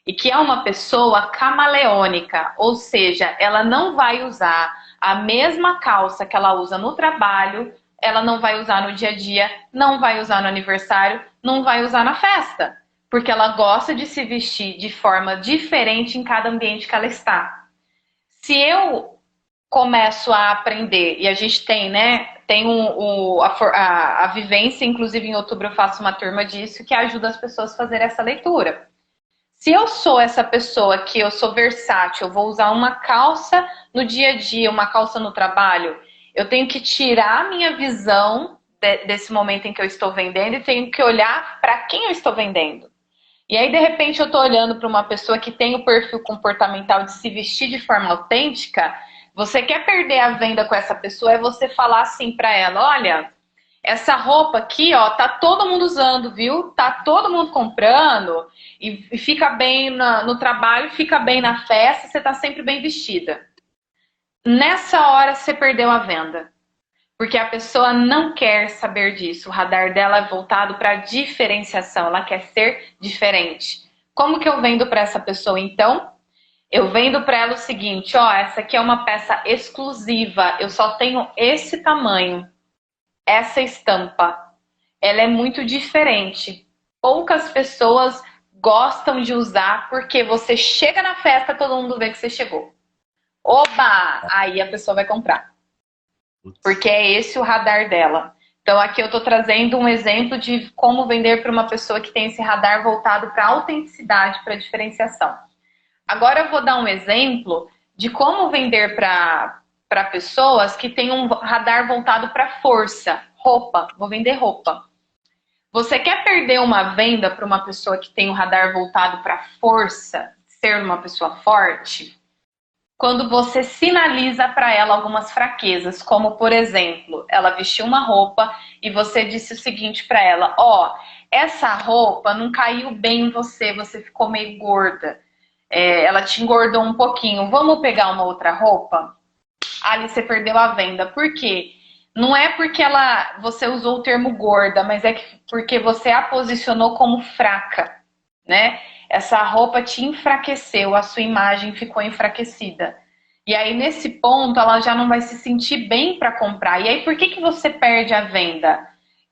Speaker 2: E que é uma pessoa camaleônica, ou seja, ela não vai usar a mesma calça que ela usa no trabalho, ela não vai usar no dia a dia, não vai usar no aniversário, não vai usar na festa. Porque ela gosta de se vestir de forma diferente em cada ambiente que ela está. Se eu começo a aprender, e a gente tem, né? Tem a vivência, inclusive em outubro eu faço uma turma disso, que ajuda as pessoas a fazer essa leitura. Se eu sou essa pessoa que eu sou versátil, eu vou usar uma calça no dia a dia, uma calça no trabalho, eu tenho que tirar a minha visão desse momento em que eu estou vendendo e tenho que olhar para quem eu estou vendendo. E aí, de repente, eu estou olhando para uma pessoa que tem o perfil comportamental de se vestir de forma autêntica. Você quer perder a venda com essa pessoa, é você falar assim para ela, olha, essa roupa aqui, ó, tá todo mundo usando, viu? Tá todo mundo comprando e fica bem no trabalho, fica bem na festa, você tá sempre bem vestida. Nessa hora, você perdeu a venda. Porque a pessoa não quer saber disso. O radar dela é voltado para diferenciação. Ela quer ser diferente. Como que eu vendo para essa pessoa, então? Eu vendo para ela o seguinte, ó, essa aqui é uma peça exclusiva. Eu só tenho esse tamanho, essa estampa. Ela é muito diferente. Poucas pessoas gostam de usar porque você chega na festa, todo mundo vê que você chegou. Oba! Aí a pessoa vai comprar. Porque é esse o radar dela. Então aqui eu estou trazendo um exemplo de como vender para uma pessoa que tem esse radar voltado para autenticidade, para diferenciação. Agora eu vou dar um exemplo de como vender para pessoas que têm um radar voltado para força. Roupa, vou vender roupa. Você quer perder uma venda para uma pessoa que tem um radar voltado para força, ser uma pessoa forte? Quando você sinaliza para ela algumas fraquezas, como por exemplo, ela vestiu uma roupa e você disse o seguinte para ela, ó, essa roupa não caiu bem em você, você ficou meio gorda, ela te engordou um pouquinho, vamos pegar uma outra roupa? Ali você perdeu a venda, por quê? Não é porque você usou o termo gorda, mas é porque você a posicionou como fraca, né? Essa roupa te enfraqueceu, a sua imagem ficou enfraquecida. E aí, nesse ponto, ela já não vai se sentir bem para comprar. E aí, por que você perde a venda?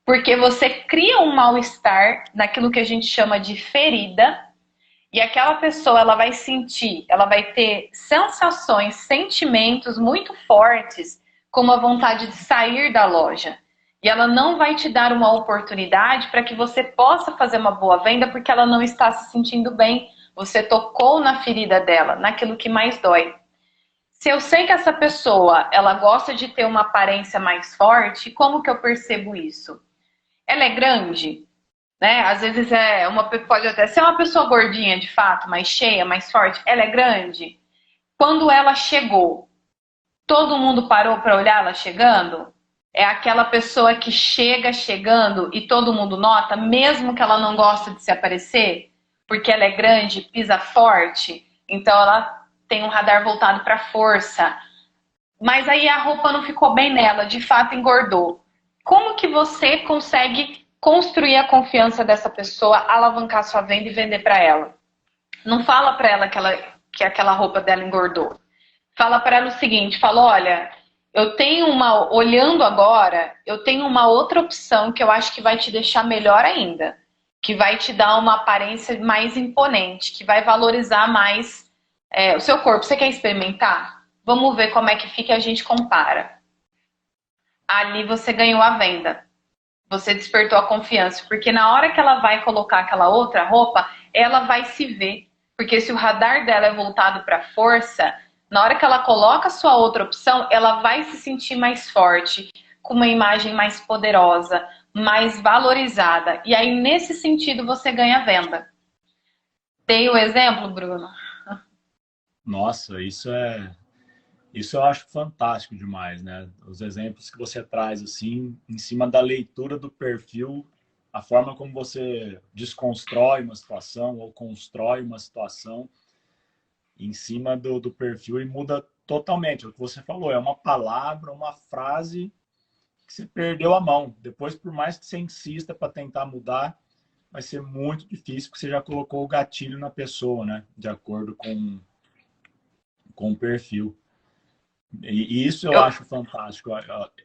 Speaker 2: Porque você cria um mal-estar naquilo que a gente chama de ferida. E aquela pessoa, ela vai sentir, ela vai ter sensações, sentimentos muito fortes, como a vontade de sair da loja. E ela não vai te dar uma oportunidade para que você possa fazer uma boa venda, porque ela não está se sentindo bem. Você tocou na ferida dela, naquilo que mais dói. Se eu sei que essa pessoa, ela gosta de ter uma aparência mais forte, como que eu percebo isso? Ela é grande? né? Às vezes pode até ser uma pessoa gordinha de fato, mais cheia, mais forte. Ela é grande. Quando ela chegou, todo mundo parou para olhar ela chegando? É aquela pessoa que chega chegando e todo mundo nota, mesmo que ela não goste de se aparecer, porque ela é grande, pisa forte, então ela tem um radar voltado para força. Mas aí a roupa não ficou bem nela, de fato engordou. Como que você consegue construir a confiança dessa pessoa, alavancar sua venda e vender para ela? Não fala para ela que aquela roupa dela engordou. Fala para ela o seguinte, fala, olha, olhando agora, eu tenho uma outra opção que eu acho que vai te deixar melhor ainda, que vai te dar uma aparência mais imponente, que vai valorizar mais o seu corpo. Você quer experimentar? Vamos ver como é que fica e a gente compara. Ali você ganhou a venda. Você despertou a confiança, porque na hora que ela vai colocar aquela outra roupa, ela vai se ver. Porque se o radar dela é voltado para força, na hora que ela coloca a sua outra opção, ela vai se sentir mais forte, com uma imagem mais poderosa, mais valorizada. E aí, nesse sentido, você ganha venda. Dei o exemplo, Bruno?
Speaker 1: Nossa, isso eu acho fantástico demais, né? Os exemplos que você traz, assim, em cima da leitura do perfil, a forma como você desconstrói uma situação ou constrói uma situação em cima do perfil e muda totalmente. É o que você falou, é uma palavra, uma frase que você perdeu a mão. Depois, por mais que você insista para tentar mudar, vai ser muito difícil, porque você já colocou o gatilho na pessoa, né? De acordo com o perfil. E isso eu
Speaker 2: Eu,
Speaker 1: acho fantástico.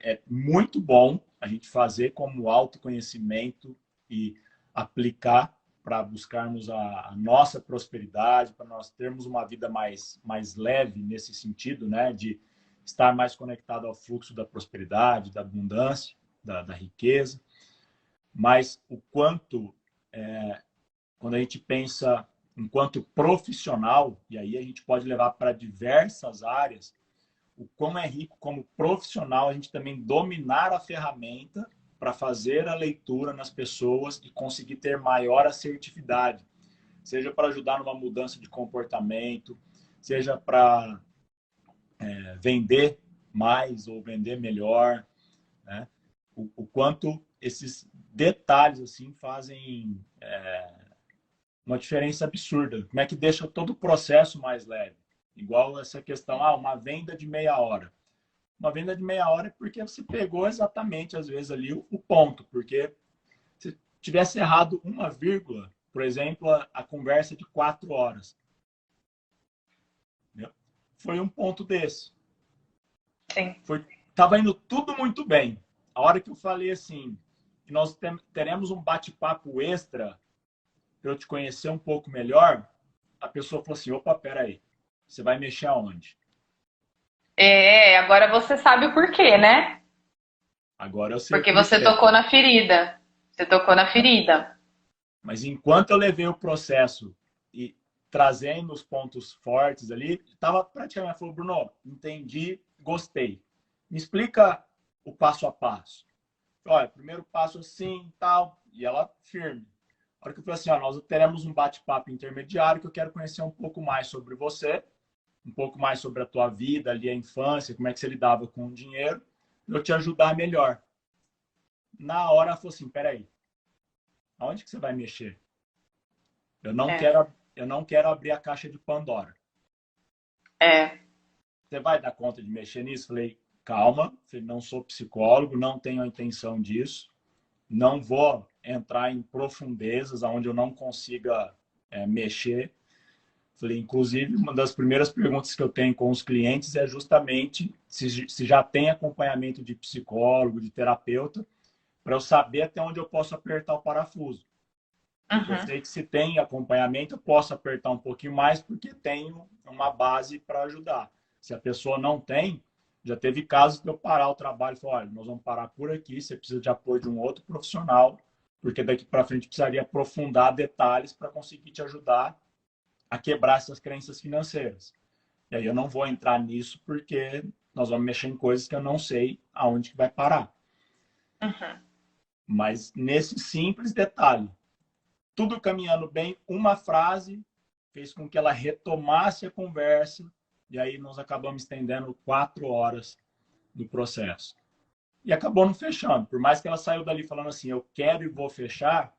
Speaker 1: É muito bom a gente fazer como autoconhecimento e aplicar para buscarmos a nossa prosperidade, para nós termos uma vida mais leve nesse sentido, né? De estar mais conectado ao fluxo da prosperidade, da abundância, da riqueza. Mas o quanto, quando a gente pensa enquanto profissional, e aí a gente pode levar para diversas áreas, o quão é rico como profissional a gente também dominar a ferramenta para fazer a leitura nas pessoas e conseguir ter maior assertividade, seja para ajudar numa mudança de comportamento, seja para vender mais ou vender melhor, né? O quanto esses detalhes assim fazem uma diferença absurda. Como é que deixa todo o processo mais leve? Igual essa questão, uma venda de meia hora. Uma venda de meia hora é porque você pegou exatamente, às vezes, ali o ponto. Porque se tivesse errado uma vírgula, por exemplo, a conversa de 4 horas, né? Foi um ponto desse.
Speaker 2: sim.
Speaker 1: Estava indo tudo muito bem. A hora que eu falei assim, que nós teremos um bate-papo extra para eu te conhecer um pouco melhor, a pessoa falou assim, opa, peraí, você vai mexer aonde?
Speaker 2: Agora você sabe o porquê, né?
Speaker 1: Agora eu sei o
Speaker 2: Porque você
Speaker 1: porquê.
Speaker 2: tocou na ferida. Você tocou na ferida.
Speaker 1: Mas enquanto eu levei o processo e trazendo os pontos fortes ali, estava praticamente, falou, Bruno, entendi, gostei. Me explica o passo a passo. Olha, primeiro passo assim, tal, e ela firme. A hora que eu falei assim, ó, nós teremos um bate-papo intermediário que eu quero conhecer um pouco mais sobre você, um pouco mais sobre a tua vida ali, a infância, como é que você lidava com o dinheiro, para eu te ajudar melhor. Na hora ela falou assim, peraí, aonde que você vai mexer? Eu não
Speaker 2: É,
Speaker 1: quero, eu não quero abrir a caixa de Pandora.
Speaker 2: é.
Speaker 1: Você vai dar conta de mexer nisso? Falei, calma, não sou psicólogo, não tenho a intenção disso, não vou entrar em profundezas onde eu não consiga mexer. Falei, inclusive, uma das primeiras perguntas que eu tenho com os clientes é justamente se já tem acompanhamento de psicólogo, de terapeuta, para eu saber até onde eu posso apertar o parafuso. Porque eu
Speaker 2: Uhum.
Speaker 1: sei que se tem acompanhamento, eu posso apertar um pouquinho mais, porque tenho uma base para ajudar. Se a pessoa não tem, já teve casos de eu parar o trabalho e falar, olha, nós vamos parar por aqui, você precisa de apoio de um outro profissional, porque daqui para frente precisaria aprofundar detalhes para conseguir te ajudar a quebrar essas crenças financeiras. E aí eu não vou entrar nisso porque nós vamos mexer em coisas que eu não sei aonde que vai parar.
Speaker 2: Uhum.
Speaker 1: Mas nesse simples detalhe. tudo caminhando bem, uma frase fez com que ela retomasse a conversa, e aí nós acabamos estendendo 4 horas no processo. E acabou não fechando. Por mais que ela saiu dali falando assim, eu quero e vou fechar,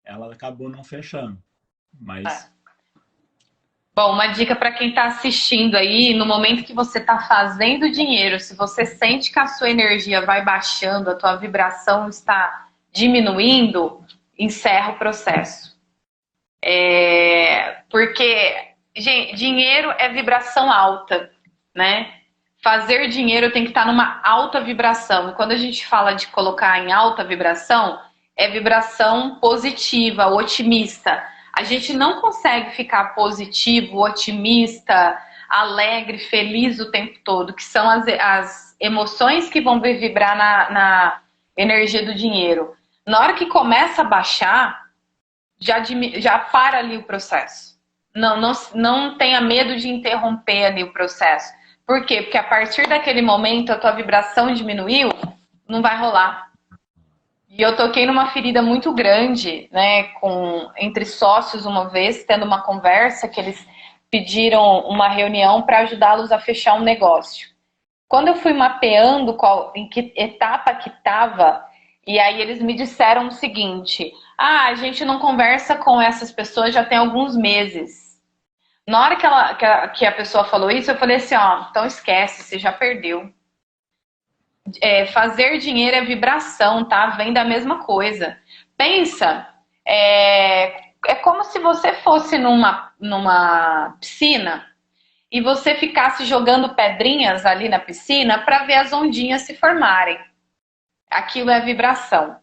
Speaker 1: ela acabou não fechando. Mas...
Speaker 2: Bom, uma dica para quem está assistindo aí, no momento que você está fazendo dinheiro, se você sente que a sua energia vai baixando, a tua vibração está diminuindo, encerra o processo. Porque, gente, dinheiro é vibração alta, né? Fazer dinheiro tem que estar numa alta vibração. E quando a gente fala de colocar em alta vibração, é vibração positiva, otimista. A gente não consegue ficar positivo, otimista, alegre, feliz o tempo todo, que são as emoções que vão vibrar na energia do dinheiro. Na hora que começa a baixar, já para ali o processo. Não tenha medo de interromper ali o processo. Por quê? Porque a partir daquele momento a tua vibração diminuiu, não vai rolar. E eu toquei numa ferida muito grande, né, entre sócios uma vez, tendo uma conversa, que eles pediram uma reunião para ajudá-los a fechar um negócio. Quando eu fui mapeando em que etapa que estava, e aí eles me disseram o seguinte, a gente não conversa com essas pessoas já tem alguns meses. Na hora que a pessoa falou isso, eu falei assim, então esquece, você já perdeu. Fazer dinheiro é vibração, tá? Vem da mesma coisa. Pensa, é como se você fosse numa piscina e você ficasse jogando pedrinhas ali na piscina para ver as ondinhas se formarem. Aquilo é vibração.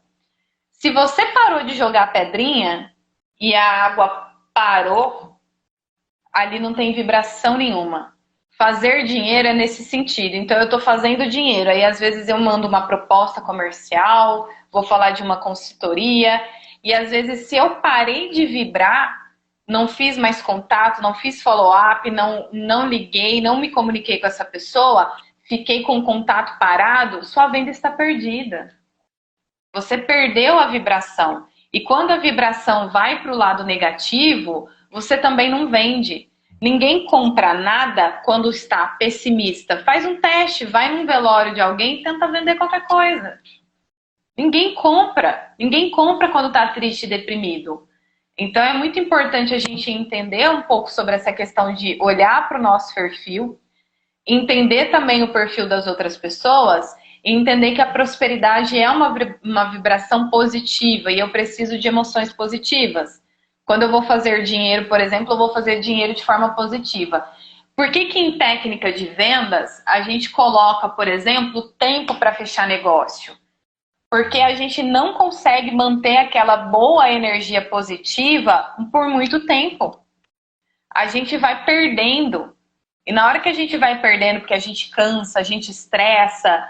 Speaker 2: Se você parou de jogar pedrinha e a água parou, ali não tem vibração nenhuma. Fazer dinheiro é nesse sentido. Então eu estou fazendo dinheiro. Aí às vezes eu mando uma proposta comercial, vou falar de uma consultoria. E às vezes se eu parei de vibrar, não fiz mais contato, não fiz follow-up, não liguei, não me comuniquei com essa pessoa, fiquei com o contato parado, sua venda está perdida. Você perdeu a vibração. E quando a vibração vai para o lado negativo, você também não vende. Ninguém compra nada quando está pessimista. Faz um teste, vai num velório de alguém e tenta vender qualquer coisa. Ninguém compra. Ninguém compra quando está triste e deprimido. Então é muito importante a gente entender um pouco sobre essa questão de olhar para o nosso perfil, entender também o perfil das outras pessoas e entender que a prosperidade é uma vibração positiva e eu preciso de emoções positivas. Quando eu vou fazer dinheiro, por exemplo, eu vou fazer dinheiro de forma positiva. Por que em técnica de vendas a gente coloca, por exemplo, tempo para fechar negócio? Porque a gente não consegue manter aquela boa energia positiva por muito tempo. A gente vai perdendo. E na hora que a gente vai perdendo, porque a gente cansa, a gente estressa,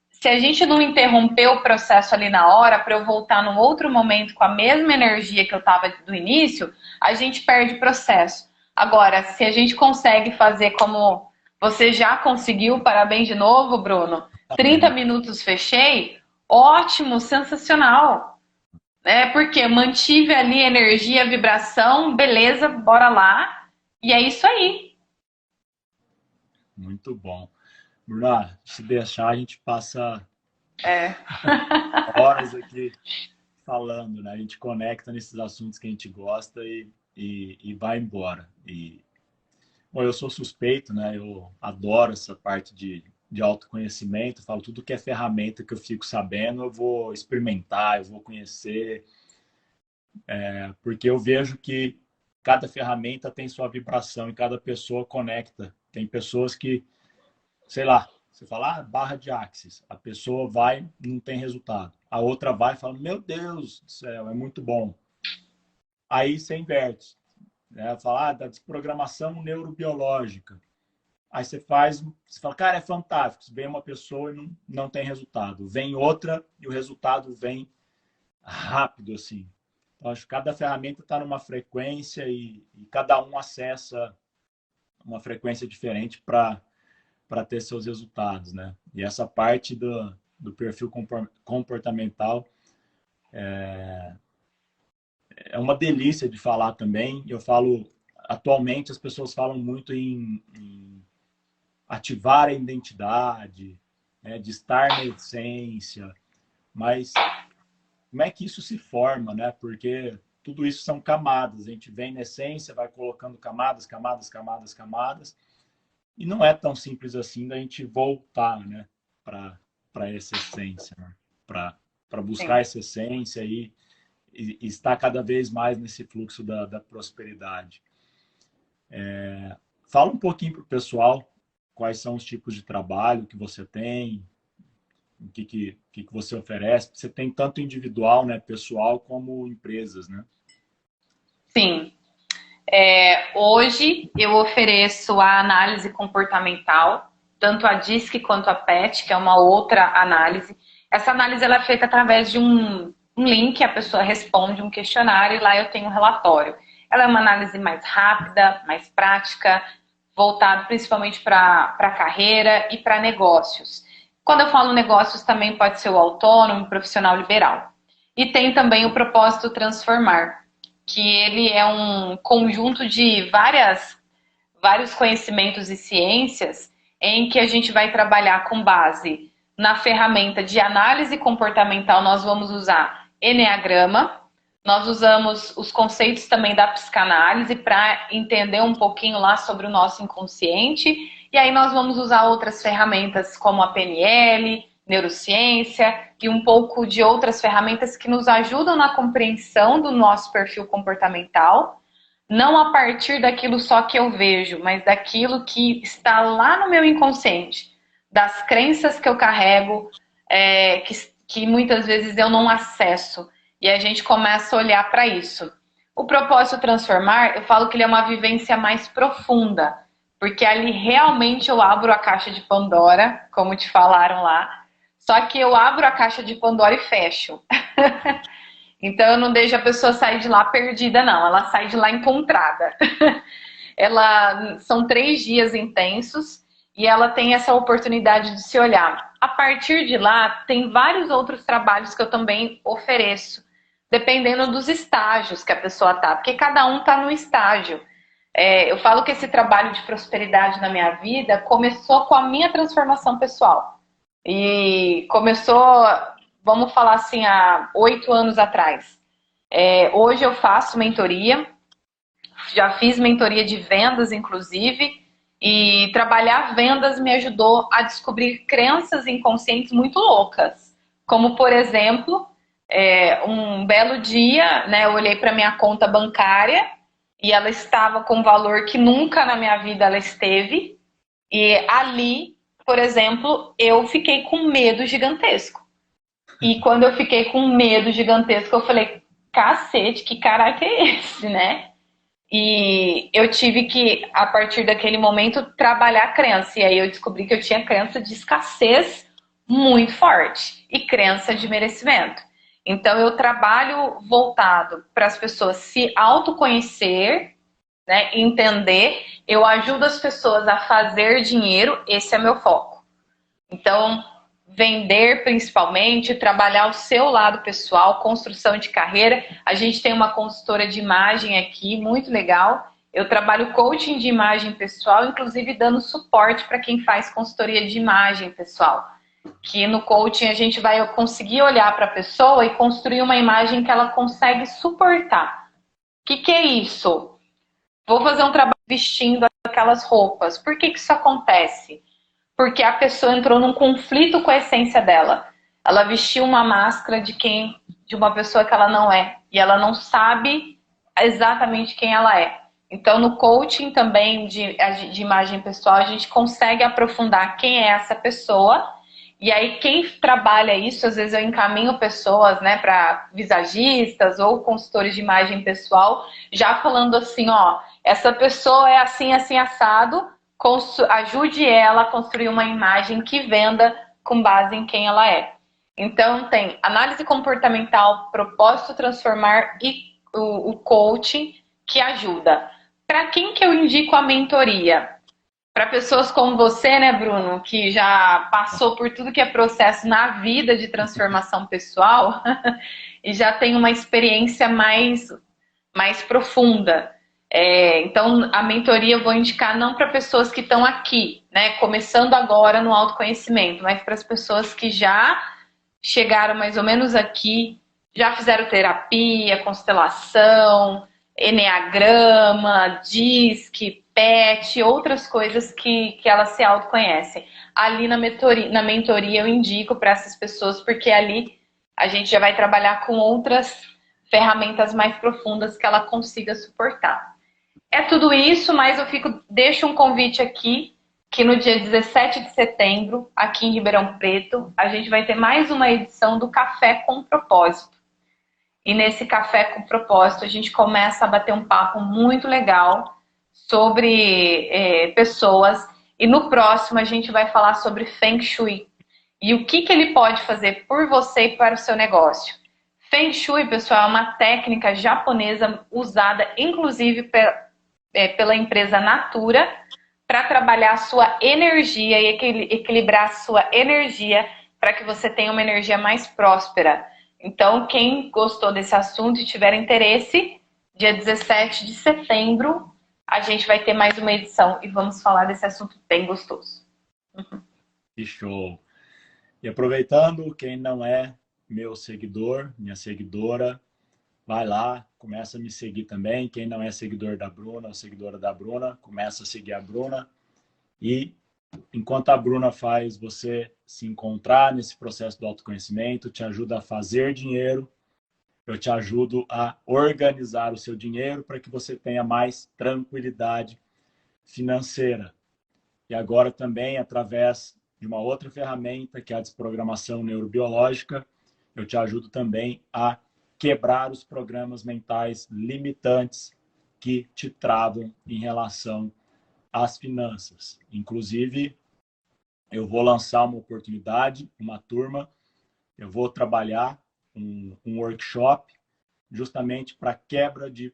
Speaker 2: se a gente não interromper o processo ali na hora, para eu voltar num outro momento com a mesma energia que eu estava do início, a gente perde o processo. Agora, se a gente consegue fazer como você já conseguiu, parabéns de novo, Bruno, 30 minutos fechei, ótimo, sensacional. Porque mantive ali energia, vibração, beleza, bora lá. E é isso aí.
Speaker 1: Muito bom. Bruna, se deixar, a gente passa horas aqui falando, né? A gente conecta nesses assuntos que a gente gosta e vai embora. Bom, eu sou suspeito, né? Eu adoro essa parte de autoconhecimento. Falo tudo que é ferramenta que eu fico sabendo, eu vou experimentar, eu vou conhecer. Porque eu vejo que cada ferramenta tem sua vibração e cada pessoa conecta. Tem pessoas que, sei lá, você fala, barra de Axis. A pessoa vai, não tem resultado. A outra vai e fala, meu Deus do céu, é muito bom. Aí você inverte. Né? Fala, da desprogramação neurobiológica. Aí você fala, cara, é fantástico. Vem uma pessoa e não tem resultado. Vem outra e o resultado vem rápido, assim. Então, acho que cada ferramenta está numa frequência e cada um acessa uma frequência diferente para ter seus resultados, né? E essa parte do perfil comportamental é uma delícia de falar também. Eu falo, atualmente as pessoas falam muito em ativar a identidade, né, de estar na essência, mas como é que isso se forma, né? Porque tudo isso são camadas. A gente vem na essência, vai colocando camadas, camadas, camadas, camadas, e não é tão simples assim da gente voltar, né, para essa essência, né? Para buscar
Speaker 2: Sim.
Speaker 1: essa essência e estar cada vez mais nesse fluxo da prosperidade. Fala um pouquinho para o pessoal quais são os tipos de trabalho que você tem, o que você oferece. Você tem tanto individual, né, pessoal, como empresas, né?
Speaker 2: Sim. Hoje eu ofereço a análise comportamental, tanto a DISC quanto a PET, que é uma outra análise. Essa análise ela é feita através de um link, a pessoa responde um questionário e lá eu tenho um relatório. Ela é uma análise mais rápida, mais prática, voltada principalmente para a carreira e para negócios. Quando eu falo negócios, também pode ser o autônomo, o profissional liberal. E tem também o propósito transformar, que ele é um conjunto de vários conhecimentos e ciências em que a gente vai trabalhar com base na ferramenta de análise comportamental. Nós vamos usar Eneagrama, nós usamos os conceitos também da psicanálise para entender um pouquinho lá sobre o nosso inconsciente, e aí nós vamos usar outras ferramentas como a PNL, neurociência e um pouco de outras ferramentas que nos ajudam na compreensão do nosso perfil comportamental, não a partir daquilo só que eu vejo, mas daquilo que está lá no meu inconsciente, das crenças que eu carrego, que muitas vezes eu não acesso, e a gente começa a olhar para isso. O propósito transformar, eu falo que ele é uma vivência mais profunda, porque ali realmente eu abro a caixa de Pandora, como te falaram lá, só que eu abro a caixa de Pandora e fecho. Então eu não deixo a pessoa sair de lá perdida, não. Ela sai de lá encontrada. São 3 dias intensos e ela tem essa oportunidade de se olhar. A partir de lá, tem vários outros trabalhos que eu também ofereço, dependendo dos estágios que a pessoa tá, porque cada um tá no estágio. Eu falo que esse trabalho de prosperidade na minha vida começou com a minha transformação pessoal. E começou, vamos falar assim, há 8 anos atrás. Hoje eu faço mentoria, já fiz mentoria de vendas, inclusive, e trabalhar vendas me ajudou a descobrir crenças inconscientes muito loucas. Como, por exemplo, um belo dia, né, eu olhei para minha conta bancária e ela estava com um valor que nunca na minha vida ela esteve. E ali, por exemplo, eu fiquei com medo gigantesco. E quando eu fiquei com medo gigantesco, eu falei, cacete, que caraca é esse, né? E eu tive que, a partir daquele momento, trabalhar a crença. E aí eu descobri que eu tinha crença de escassez muito forte e crença de merecimento. Então eu trabalho voltado para as pessoas se autoconhecer, né, entender. Eu ajudo as pessoas a fazer dinheiro, esse é meu foco. Então, vender principalmente, trabalhar o seu lado pessoal, construção de carreira. A gente tem uma consultora de imagem aqui, muito legal. Eu trabalho coaching de imagem pessoal, inclusive dando suporte para quem faz consultoria de imagem pessoal. Que no coaching a gente vai conseguir olhar para a pessoa e construir uma imagem que ela consegue suportar. O que é isso? Vou fazer um trabalho vestindo aquelas roupas. Por que isso acontece? Porque a pessoa entrou num conflito com a essência dela. Ela vestiu uma máscara de uma pessoa que ela não é. E ela não sabe exatamente quem ela é. Então, no coaching também de imagem pessoal, a gente consegue aprofundar quem é essa pessoa. E aí, quem trabalha isso, às vezes eu encaminho pessoas, né, para visagistas ou consultores de imagem pessoal, já falando assim, ó, essa pessoa é assim, assim, assado, ajude ela a construir uma imagem que venda com base em quem ela é. Então, tem análise comportamental, propósito transformar e o coaching que ajuda. Para quem que eu indico a mentoria? Para pessoas como você, né, Bruno, que já passou por tudo que é processo na vida de transformação pessoal e já tem uma experiência mais mais profunda. Então, a mentoria eu vou indicar não para pessoas que estão aqui, né, começando agora no autoconhecimento, mas para as pessoas que já chegaram mais ou menos aqui, já fizeram terapia, constelação, eneagrama, DISC, PET, outras coisas que elas se autoconhecem. Ali na mentoria eu indico para essas pessoas, porque ali a gente já vai trabalhar com outras ferramentas mais profundas que ela consiga suportar. É tudo isso, mas deixo um convite aqui, que no dia 17 de setembro, aqui em Ribeirão Preto, a gente vai ter mais uma edição do Café com Propósito. E nesse Café com Propósito, a gente começa a bater um papo muito legal sobre pessoas. E no próximo, a gente vai falar sobre Feng Shui. E o que ele pode fazer por você e para o seu negócio. Feng Shui, pessoal, é uma técnica japonesa usada, inclusive, pela empresa Natura, para trabalhar a sua energia e equilibrar a sua energia para que você tenha uma energia mais próspera. Então, quem gostou desse assunto e tiver interesse, dia 17 de setembro, a gente vai ter mais uma edição e vamos falar desse assunto bem gostoso.
Speaker 1: Que show! E aproveitando, quem não é meu seguidor, minha seguidora, vai lá, começa a me seguir também. Quem não é seguidor da Bruna, ou seguidora da Bruna, começa a seguir a Bruna. E enquanto a Bruna faz você se encontrar nesse processo do autoconhecimento, te ajuda a fazer dinheiro, eu te ajudo a organizar o seu dinheiro para que você tenha mais tranquilidade financeira. E agora também, através de uma outra ferramenta, que é a desprogramação neurobiológica, eu te ajudo também a quebrar os programas mentais limitantes que te travam em relação às finanças. Inclusive, eu vou lançar uma oportunidade, uma turma, eu vou trabalhar um workshop justamente para quebra de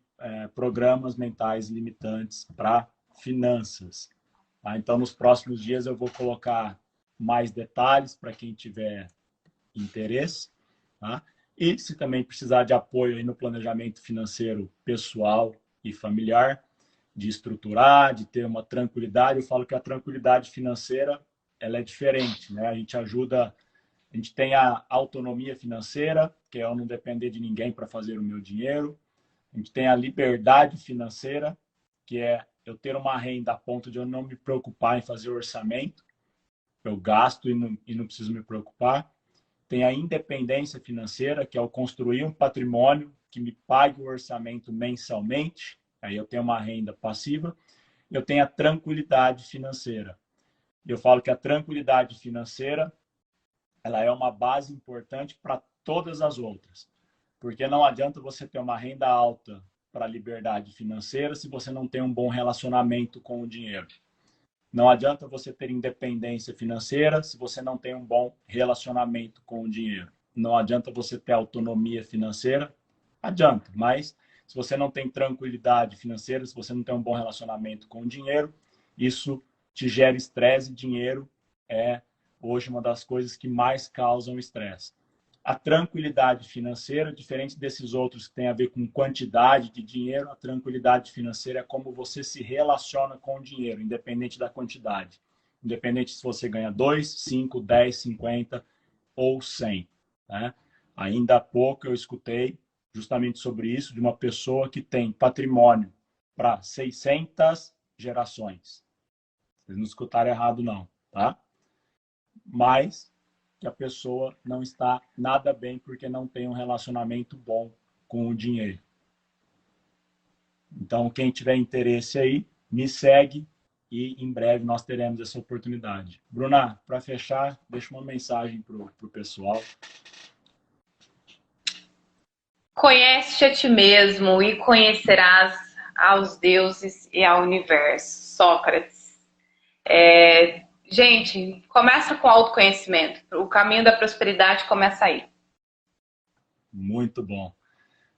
Speaker 1: programas mentais limitantes para finanças. Tá? Então, nos próximos dias eu vou colocar mais detalhes para quem tiver interesse. Tá? E se também precisar de apoio aí no planejamento financeiro pessoal e familiar, de estruturar, de ter uma tranquilidade, eu falo que a tranquilidade financeira ela é diferente, né? A gente tem a autonomia financeira, que é eu não depender de ninguém para fazer o meu dinheiro. A gente tem a liberdade financeira, que é eu ter uma renda a ponto de eu não me preocupar em fazer orçamento. Eu gasto e não preciso me preocupar. Tem a independência financeira, que é eu construir um patrimônio que me pague o orçamento mensalmente. Aí eu tenho uma renda passiva. Eu tenho a tranquilidade financeira. Eu falo que a tranquilidade financeira ela é uma base importante para todas as outras. Porque não adianta você ter uma renda alta para a liberdade financeira se você não tem um bom relacionamento com o dinheiro. Não adianta você ter independência financeira se você não tem um bom relacionamento com o dinheiro. Não adianta você ter autonomia financeira. Adianta, mas se você não tem tranquilidade financeira, se você não tem um bom relacionamento com o dinheiro, isso te gera estresse. Dinheiro é hoje uma das coisas que mais causam estresse. A tranquilidade financeira, diferente desses outros que tem a ver com quantidade de dinheiro, a tranquilidade financeira é como você se relaciona com o dinheiro, independente da quantidade. Independente se você ganha 2, 5, 10, 50 ou 100. Né? Ainda há pouco eu escutei justamente sobre isso de uma pessoa que tem patrimônio para 600 gerações. Vocês não escutaram errado não, tá? Mas que a pessoa não está nada bem porque não tem um relacionamento bom com o dinheiro. Então, quem tiver interesse aí, me segue e em breve nós teremos essa oportunidade. Bruna, para fechar, deixa uma mensagem para o pessoal.
Speaker 2: Conhece-te a ti mesmo e conhecerás aos deuses e ao universo. Sócrates. Gente, começa com autoconhecimento. O caminho da prosperidade começa aí.
Speaker 1: Muito bom.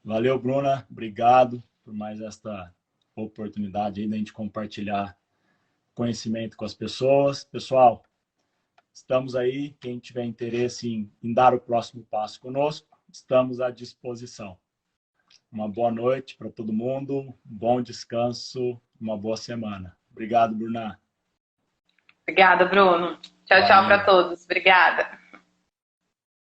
Speaker 1: Valeu, Bruna. Obrigado por mais esta oportunidade aí da gente compartilhar conhecimento com as pessoas. Pessoal, estamos aí. Quem tiver interesse em dar o próximo passo conosco, estamos à disposição. Uma boa noite para todo mundo, um bom descanso, uma boa semana. Obrigado, Bruna.
Speaker 2: Obrigada, Bruno. Tchau, tchau para
Speaker 1: Valeu.
Speaker 2: todos. Obrigada.